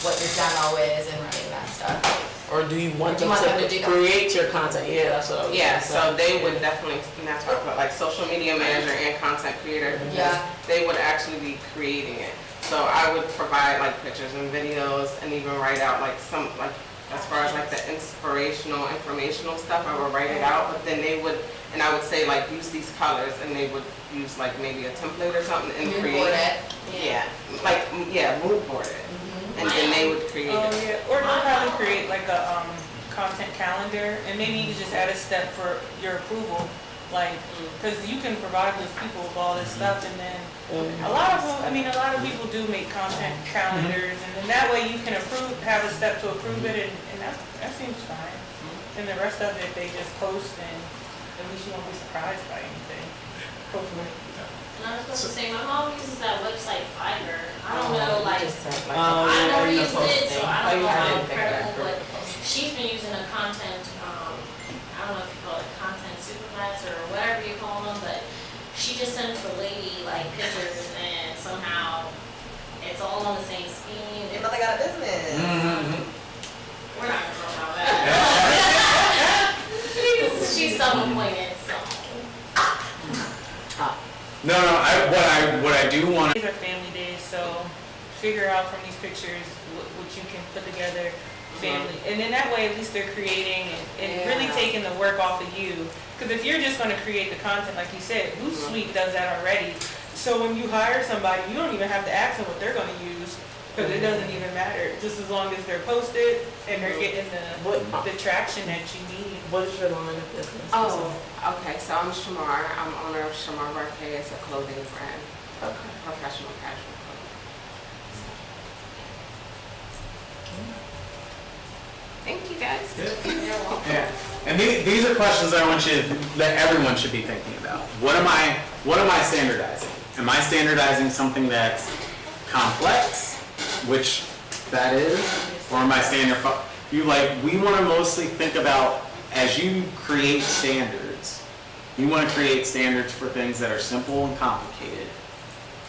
what your demo is and running that stuff. Or do you want Do you them want them to to do that? create your content? Yeah, that's what I was Yeah, gonna so say. they would definitely, and that's what I put, like social media manager and content creator, because Yeah. they would actually be creating it. So I would provide like pictures and videos and even write out like some, like as far as like the inspirational, informational stuff, I would write it out, but then they would, and I would say like use these colors and they would use like maybe a template or something and Mood create. board it. Yeah, like, mood board it. And then they would create Oh, it. yeah, or they'll probably create like a, content calendar, and maybe you could just add a step for your approval, like, cause you can provide those people with all this stuff, and then a lot of people do make content calendars, and then that way you can have a step to approve it, and that seems fine. And the rest of it, they just post, and at least you won't be surprised by anything, hopefully. And I was supposed to say, my mom uses that website Fiverr. I don't know, like, Oh, I never yeah, used it, so I don't know how didn't think of that. credible, but she's been using a content, I don't know if you call it content supervisor or whatever you call them, but she just sends the lady like pictures and somehow it's all on the same scheme. they probably got a business. We're not gonna talk about that. She's self-appointed, so. No, what I do want to. These are family days, so figure out from these pictures what you can put together family. And then that way, at least they're creating and really taking the work off of you. Because if you're just going to create the content, like you said, Hootsuite does that already. So when you hire somebody, you don't even have to ask them what they're gonna use, because it doesn't even matter, just as long as they're posted and they're getting the traction that you need. What is your line of business? Oh, okay, so I'm Shamar, I'm owner of Shamar Barquet, it's a clothing brand, professional casual clothing. Thank you guys. Yeah, and these are questions that I want you, that everyone should be thinking about. What am I standardizing? Am I standardizing something that's complex, which that is, or am I we want to mostly think about, as you create standards, you want to create standards for things that are simple and complicated.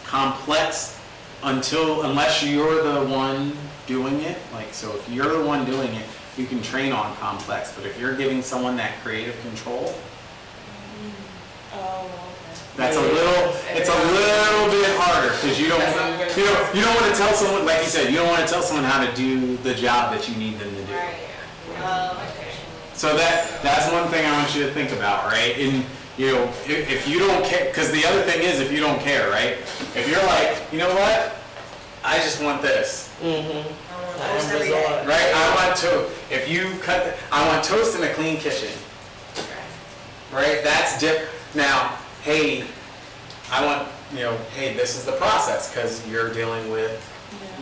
Complex unless you're the one doing it, so if you're the one doing it, you can train on complex, but if you're giving someone that creative control, it's a little bit harder, because you don't want to tell someone, like you said, you don't want to tell someone how to do the job that you need them to do. So that's one thing I want you to think about, right? And if you don't care, because the other thing is, if you don't care, right? If you're like, you know what, I just want this. Right? I want toast. If you I want toast in a clean kitchen. Right? That's different. Now, hey, I want, hey, this is the process, because you're dealing with,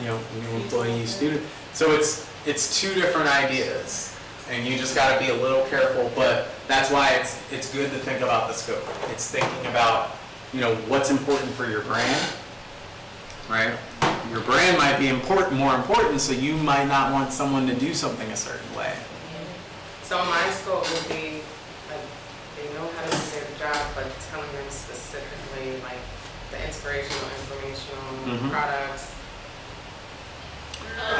new employee, student. So it's two different ideas, and you just got to be a little careful. But that's why it's good to think about the scope. It's thinking about, what's important for your brand, right? Your brand might be more important, so you might not want someone to do something a certain way. So my scope would be, they know how to do their job, but telling them specifically, the inspirational, informational products.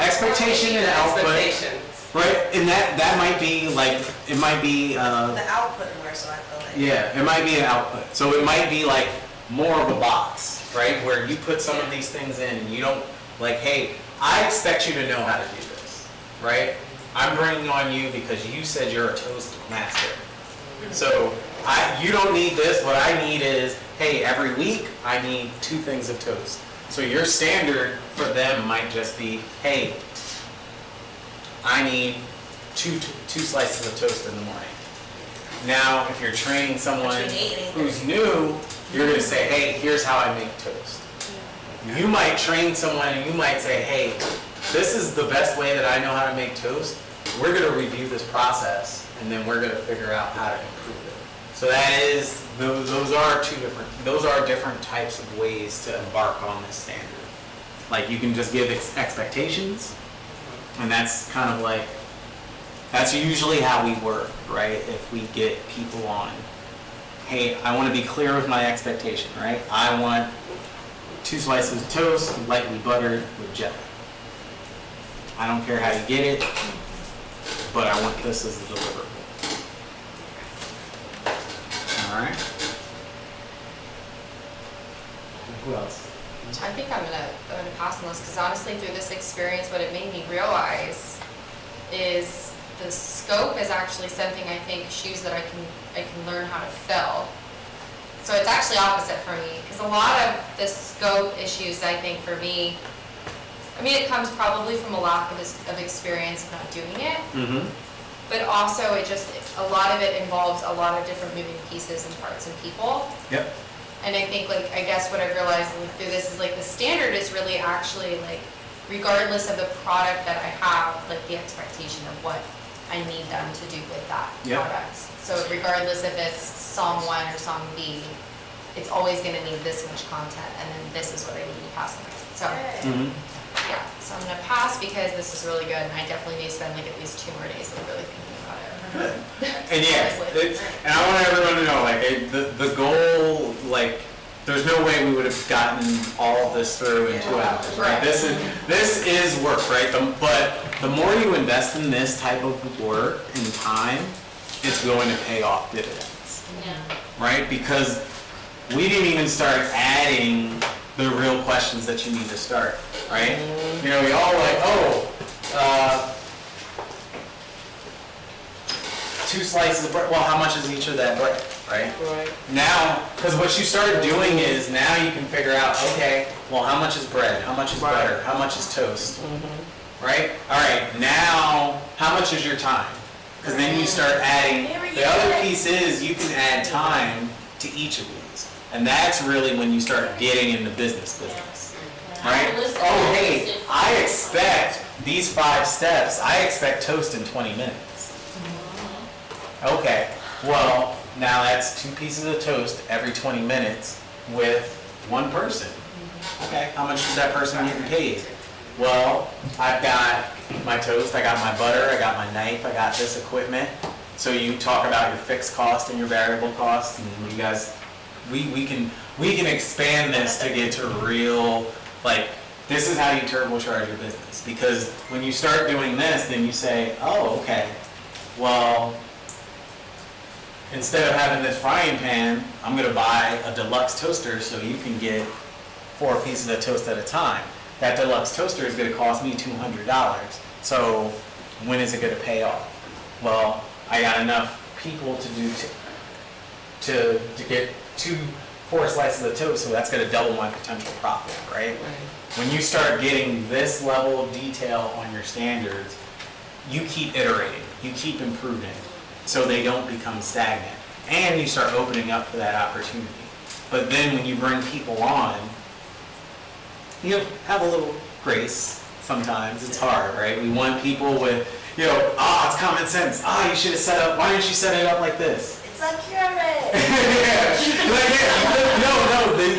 Expectation and output. Expectations. Right, and that might be it might be. The output more, so I feel like. Yeah, it might be an output. So it might be more of a box, right? Where you put some of these things in, and you don't hey, I expect you to know how to do this, right? I'm bringing on you because you said you're a toast master. So you don't need this. What I need is, hey, every week I need 2 things of toast. So your standard for them might just be, hey, I need two slices of toast in the morning. Now, if you're training someone who's new, you're going to say, hey, here's how I make toast. You might train someone and you might say, hey, this is the best way that I know how to make toast. We're going to review this process, and then we're going to figure out how to improve it. So those are different types of ways to embark on this standard. You can just give expectations, and that's kind of that's usually how we work, right? If we get people on, hey, I want to be clear with my expectation, right? I want 2 slices of toast, lightly buttered with jelly. I don't care how you get it, but I want this as the deliverable. All right. Who else? I think I'm gonna pass on this, because honestly, through this experience, what it made me realize is the scope is actually something, I think, shoes that I can learn how to fill. So it's actually opposite for me, because a lot of the scope issues, I think, for me, it comes probably from a lack of experience of not doing it. Mm-hmm. But also, a lot of it involves a lot of different moving pieces and parts and people. Yep. And I think, I guess what I've realized through this is, the standard is really actually, regardless of the product that I have, the expectation of what I need them to do with that product. So regardless if it's song 1 or song B, it's always gonna need this much content, and then this is what I need to pass on. So, yeah, so I'm gonna pass because this is really good, and I definitely need to spend at least 2 more days really thinking about it. Good. And and I want everyone to know, the goal, there's no way we would have gotten all of this through in 2 hours, right? This is work, right? But the more you invest in this type of work and time, it's going to pay off dividends, right? Because we didn't even start adding the real questions that you need to start, right? We all 2 slices of bread. Well, how much is each of that bread, right? Right. Now, because what you start doing is now you can figure out, okay, well, how much is bread? How much is butter? How much is toast? Right? All right, now, how much is your time? Because then you start adding, the other piece is you can add time to each of these. And that's really when you start getting in the business. Right? Oh, hey, I expect these 5 steps, I expect toast in 20 minutes. Okay, well, now that's 2 pieces of toast every 20 minutes with 1 person. Okay, how much is that person getting paid? Well, I've got my toast, I got my butter, I got my knife, I got this equipment. So you talk about your fixed cost and your variable cost, and you guys, we can expand this to get to real, like, this is how you turbocharge your business. Because when you start doing this, then you say, oh, okay, well, instead of having this frying pan, I'm gonna buy a deluxe toaster so you can get 4 pieces of toast at a time. That deluxe toaster is gonna cost me $200. So when is it gonna pay off? Well, I got enough people to do to get 4 slices of toast, so that's gonna double my potential profit, right? When you start getting this level of detail on your standards, you keep iterating, you keep improving, so they don't become stagnant. And you start opening up for that opportunity. But then when you bring people on, you have a little grace sometimes. It's hard, right? We want people with, it's common sense. You should have set up, why didn't you set it up like this? It's a curate.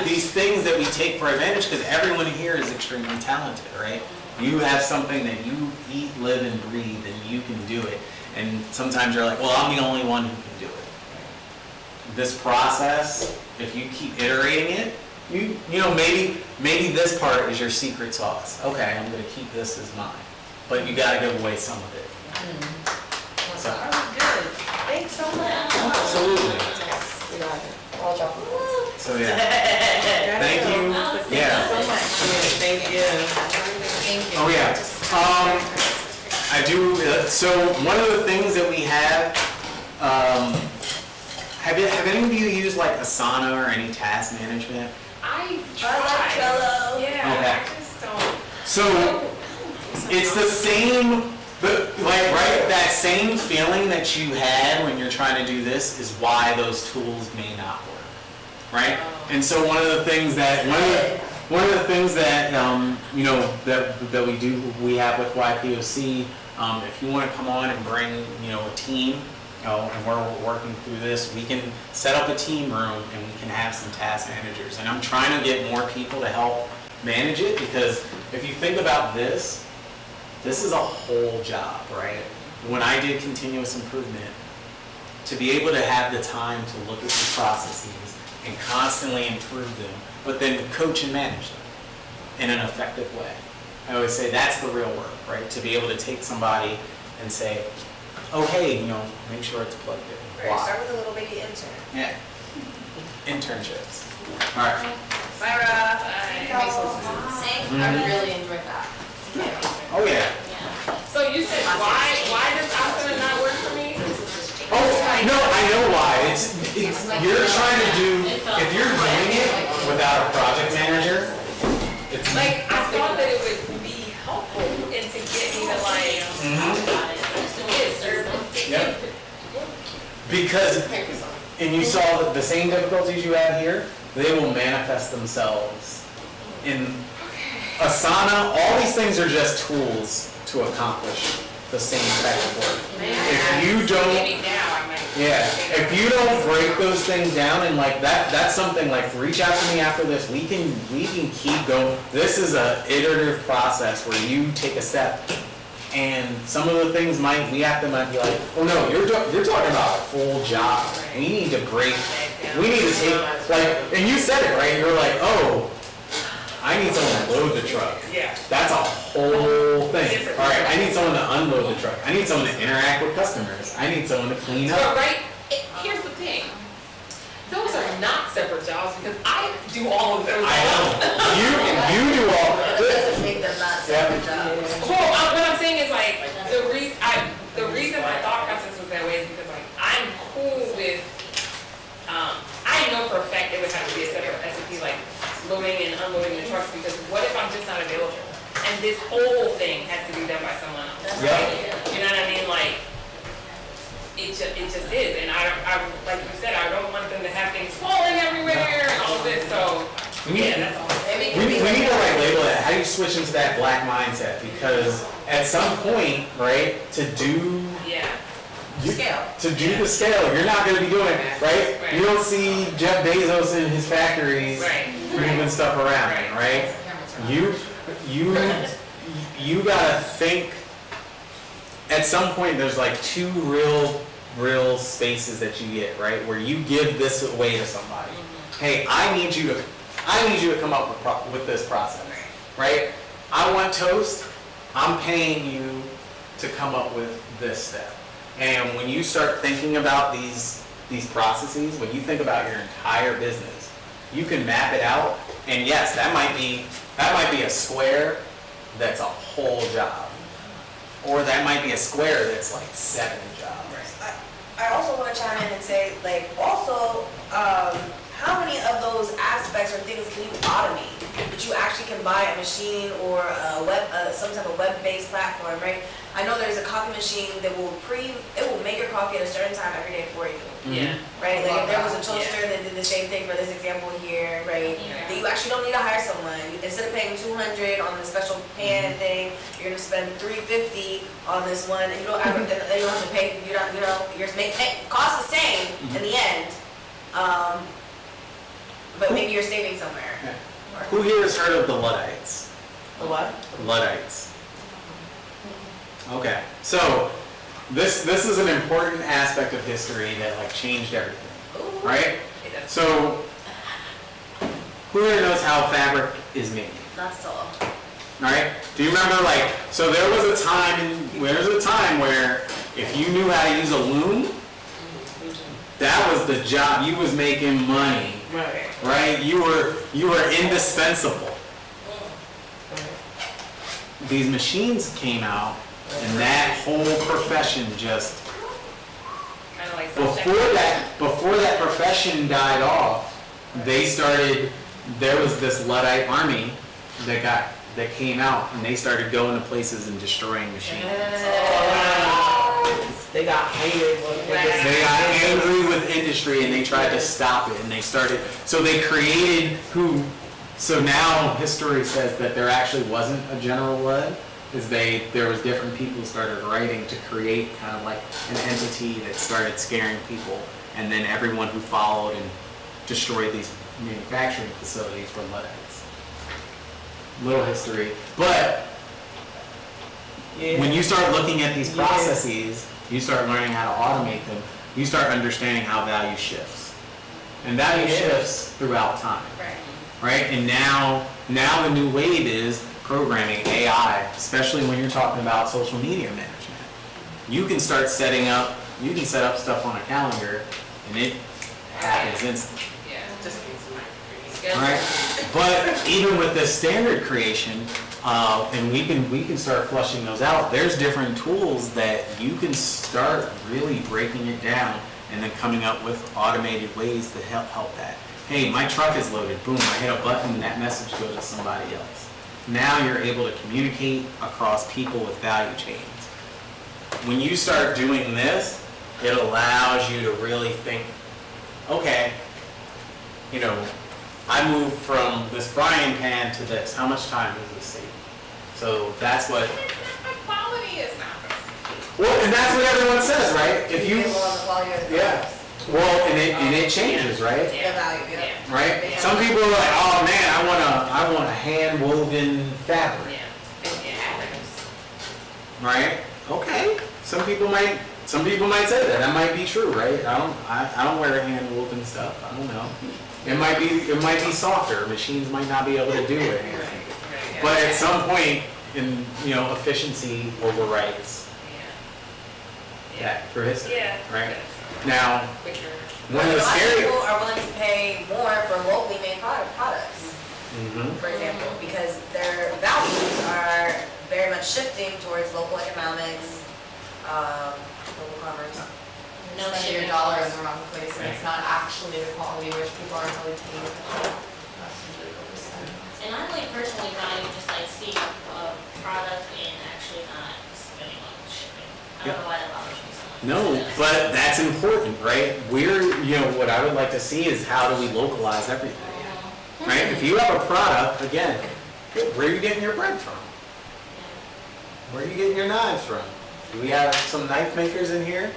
These things that we take for advantage, because everyone here is extremely talented, right? You have something that you eat, live, and breathe, and you can do it. And sometimes you're like, well, I'm the only one who can do it. This process, if you keep iterating it, maybe this part is your secret sauce. Okay, I'm gonna keep this as mine, but you gotta give away some of it. So, That was good. Thanks so much. absolutely. So yeah, thank you. Yeah. Thank you. Oh yeah. I do. So one of the things that we have any of you used like Asana or any task management? I I tried. like Trello. Yeah, Okay. I just don't. So it's the same, that same feeling that you had when you're trying to do this is why those tools may not work, right? And so one of the things that that we have with YPOC, if you want to come on and bring a team, and we're working through this, we can set up a team room and we can have some task managers. And I'm trying to get more people to help manage it, because if you think about this is a whole job, right? When I did continuous improvement, to be able to have the time to look at these processes and constantly improve them, but then coach and manage them in an effective way. I always say that's the real work, right? To be able to take somebody and say, oh, hey, make sure it's plugged in. Right, Why? start with a little baby intern. Yeah. Internships. All right. Bye, Rob. I really enjoyed that. Oh, yeah. So you said why does Asana not work for me? Oh, no, I know why. You're trying to do, if you're doing it without a project manager, it's Like, I thought that it would be helpful and to get me to Yep. Because, and you saw the same difficulties you had here, they will manifest themselves in Asana. All these things are just tools to accomplish the same type of work. If you don't, maybe now I might. if you don't break those things down and that's something reach out to me after this. We can keep going. This is a iterative process where you take a step. And some of the things might be like, oh no, you're talking about a full job. We need to take, and you said it, right? You're like, oh, I need someone to load the truck. Yeah. That's a whole thing. All right, I need someone to unload the truck. I need someone to interact with customers. I need someone to clean But up. here's the thing. Those are not separate jobs because I do all of those. I know. You do all. Doesn't make them not separate jobs. Well, what I'm saying is the reason my thought process was that way is because You know what I mean? Like, it just is. And I like you said, I don't want them to have things falling everywhere and all this, so, yeah, that's all. We need to like label that. How do you switch into that black mindset? Because at some point, right, to do the scale, you're not going to be doing it, right? You don't see Jeff Bezos in his factories moving stuff around, right? You gotta think. At some point, there's like two real spaces that you get, right, where you give this away to somebody. Hey, I need you to come up with this process, right? I want toast. I'm paying you to come up with this step. And when you start thinking about these processes, when you think about your entire business, you can map it out. And yes, that might be a square that's a whole job. Or that might be a square that's like 7 jobs. I also want to chime in and say, like, also, how many of those aspects or things can you automate? That you actually can buy a machine or some type of web-based platform, right? I know there's a coffee machine that will make your coffee at a certain time every day for you. Yeah. Right? Like if there was a toaster that did the same thing for this example here, right? That you actually don't need to hire someone. Instead of paying $200 on the special pan thing, you're gonna spend $350 on this one, and you don't have to pay. Cost the same in the end, but maybe you're saving somewhere. Who here has heard of the Luddites? The what? Luddites. Okay, so this is an important aspect of history that like changed everything, right? So who here knows how fabric is made? Not at all. All right. Do you remember so there was a time where if you knew how to use a loom, that was the job. You was making money, right? You were indispensable. These machines came out. And that whole profession just before that profession died off, there was this Luddite army that came out, and they started going to places and destroying machines. They got angry with industry and they tried to stop it, and they created so now history says that there actually wasn't a General Ludd. There was different people who started writing to create kind of like an entity that started scaring people, and then everyone who followed and destroyed these manufacturing facilities were Luddites. Little history, but when you start looking at these processes, you start learning how to automate them. You start understanding how value shifts, and value shifts throughout time, right? And now the new wave is programming, AI, especially when you're talking about social media management. You can set up stuff on a calendar and it happens instantly. Right? But even with the standard creation, and we can start flushing those out, there's different tools that you can start really breaking it down and then coming up with automated ways to help that. Hey, my truck is loaded, boom, I hit a button and that message goes to somebody else. Now you're able to communicate across people with value chains. When you start doing this, it allows you to really think, okay, I moved from this frying pan to this. How much time does this save? So that's what... The quality is not the same. Well, and that's what everyone says, right? If you... Well, and it changes, right? Yeah. Right? Some people are like, oh man, I want a hand woven fabric. Right? Okay. Some people might say that. That might be true, right? I don't wear hand woven stuff. I don't know. It might be softer. Machines might not be able to do it. But at some point, efficiency overrides that for history, right? Now, one of the scary people are willing to pay more for locally made products, for example, because their values are very much shifting towards local economics, local commerce. No, spending your dollar in the wrong place, and it's not actually the quality which people aren't really paying attention. And I personally value just seeing a product and actually not spending I don't know why that bothers me so much. No, but that's important, right? What I would like to see is how do we localize everything, right? If you have a product, again, where are you getting your bread from? Where are you getting your knives from? Do we have some knife makers in here,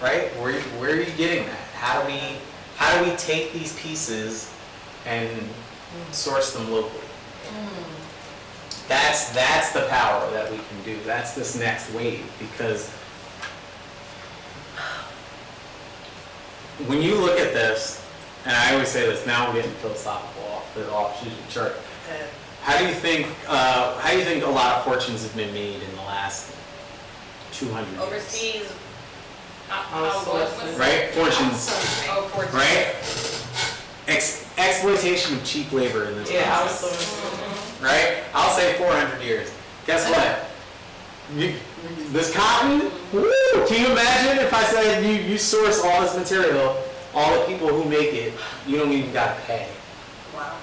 right? Where are you getting that? How do we take these pieces and source them locally? That's the power that we can do. That's this next wave, because when you look at this, and I always say this, now I'm getting philosophical off the chart. How do you think a lot of fortunes have been made in the last 200 years? Overseas, Right? Fortunes. Oh, fortune. Right? Exploitation of cheap labor in this process. Right? I'll say 400 years. Guess what? This cotton, woo, can you imagine if I said you source all this material, all the people who make it, you don't even gotta pay. Wow.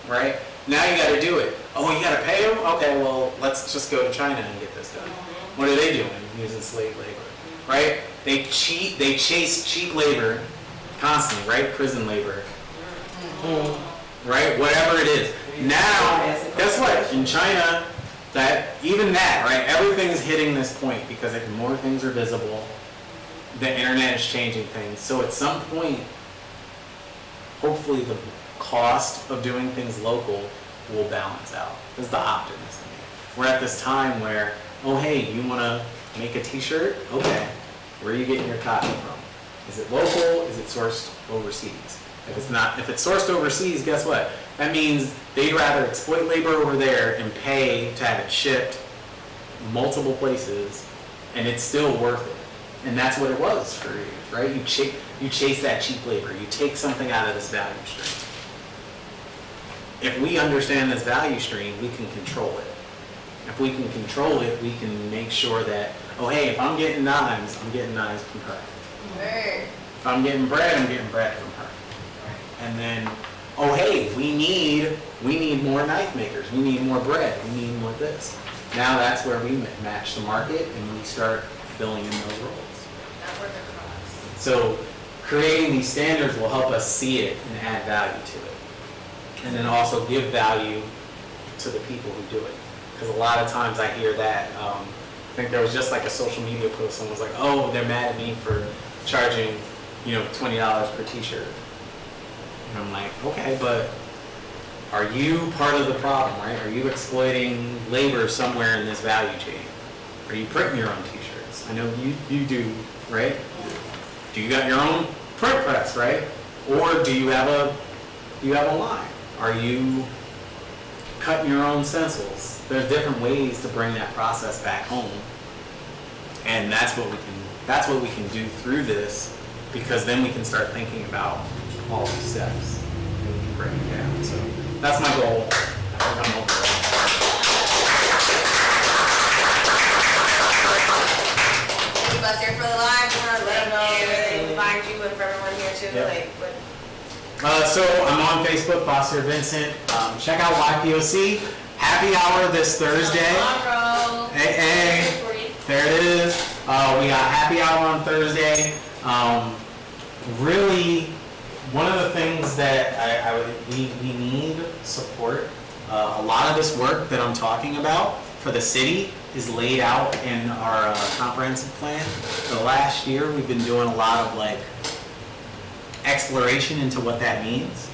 Right? Now you gotta do it. Oh, you gotta pay them? Okay, well, let's just go to China and get this done. What are they doing? Using slave labor. Right? They chase cheap labor constantly, right? Prison labor. Right? Whatever it is. Now, guess what? In China, right? Everything's hitting this point because more things are visible. The internet is changing things. So at some point, hopefully the cost of doing things local will balance out. This is the optimist in me. We're at this time where, oh hey, you want to make a t-shirt? Okay. Where are you getting your cotton from? Is it local? Is it sourced overseas? If it's sourced overseas, guess what? That means they'd rather exploit labor over there and pay to have it shipped multiple places, and it's still worth it. And that's what it was for years, right? You chase that cheap labor. You take something out of this value stream. If we understand this value stream, we can control it. If we can control it, we can make sure that, oh hey, if I'm getting knives, I'm getting knives from her. If I'm getting bread, I'm getting bread from her. And then, oh hey, we need more knife makers, we need more bread, we need more this. Now that's where we match the market and we start filling in those roles. So creating these standards will help us see it and add value to it. And then also give value to the people who do it. Because a lot of times I hear that, I think there was just like a social media post, someone was like, oh, they're mad at me for charging, $20 per t-shirt. And I'm like, okay, but are you part of the problem, right? Are you exploiting labor somewhere in this value chain? Are you printing your own t-shirts? I know you do, right? Do you got your own print press, right? Or do you have a line? Are you cutting your own stencils? There's different ways to bring that process back home. And that's what we can do through this, because then we can start thinking about all these steps and we can break it down. So that's my goal. I'm over it. Thank you, Bus, here for the live. Let them know where they can find you and for everyone here too. Yep. So I'm on Facebook, Bossier Vincent. Check out YPOC. Happy hour this Thursday. Tomorrow. Hey, there it is. We got happy hour on Thursday. Really, one of the things that we need support. A lot of this work that I'm talking about for the city is laid out in our comprehensive plan. The last year, we've been doing a lot of exploration into what that means.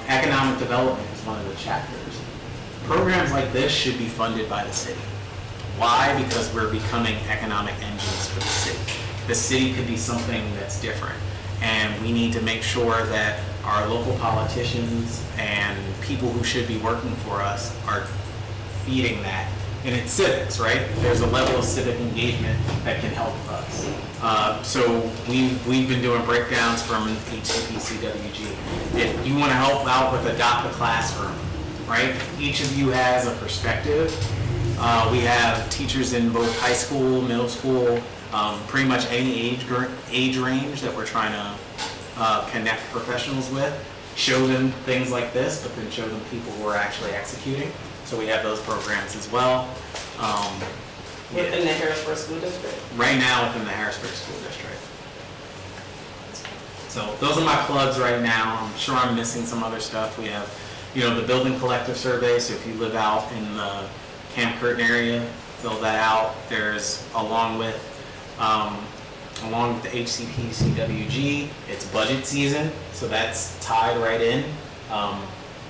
Economic development is one of the chapters. Programs like this should be funded by the city. Why? Because we're becoming economic engines for the city. The city could be something that's different. And we need to make sure that our local politicians and people who should be working for us are feeding that. And it's civics, right? There's a level of civic engagement that can help us. So we've been doing breakdowns from HCPCWG. If you want to help out with Adopt a Classroom, right? Each of you has a perspective. We have teachers in both high school, middle school, pretty much any age range that we're trying to connect professionals with. Show them things like this, but then show them people who are actually executing. So we have those programs as well. Within the Harrisburg School District? Right now within the Harrisburg School District. So those are my plugs right now. I'm sure I'm missing some other stuff. We have, the building collective survey, so if you live out in the Camp Curtin area, fill that out. There's, along with the HCP CWG, it's budget season, so that's tied right in.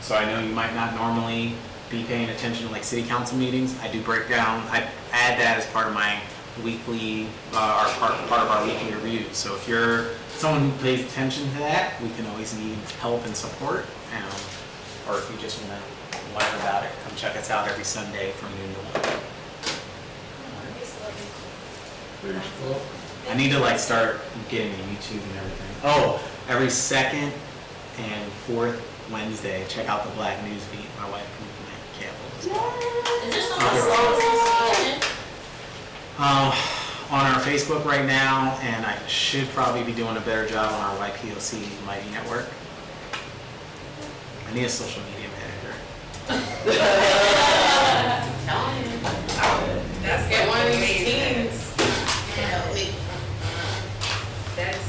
So I know you might not normally be paying attention to like city council meetings. I do break down, I add that as part of my weekly, part of our weekly review. So if you're someone who pays attention to that, we can always need help and support. Or if you just want to learn about it, come check us out every Sunday from noon to 1. I need to like start getting to YouTube and everything. Oh, every second and fourth Wednesday, check out the Black News Beat. My wife can cancel. Is there something On our Facebook right now, and I should probably be doing a better job on our YPOC Mighty Network. I need a social media manager. That's Get one of these amazing. teams. That's,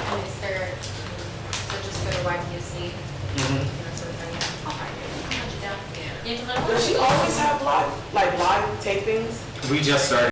And is there, so just go to YPC, sort of thing? I'll find it. I'll hunt you down. Yeah, 'cause I Does she always have live tapings? We just started.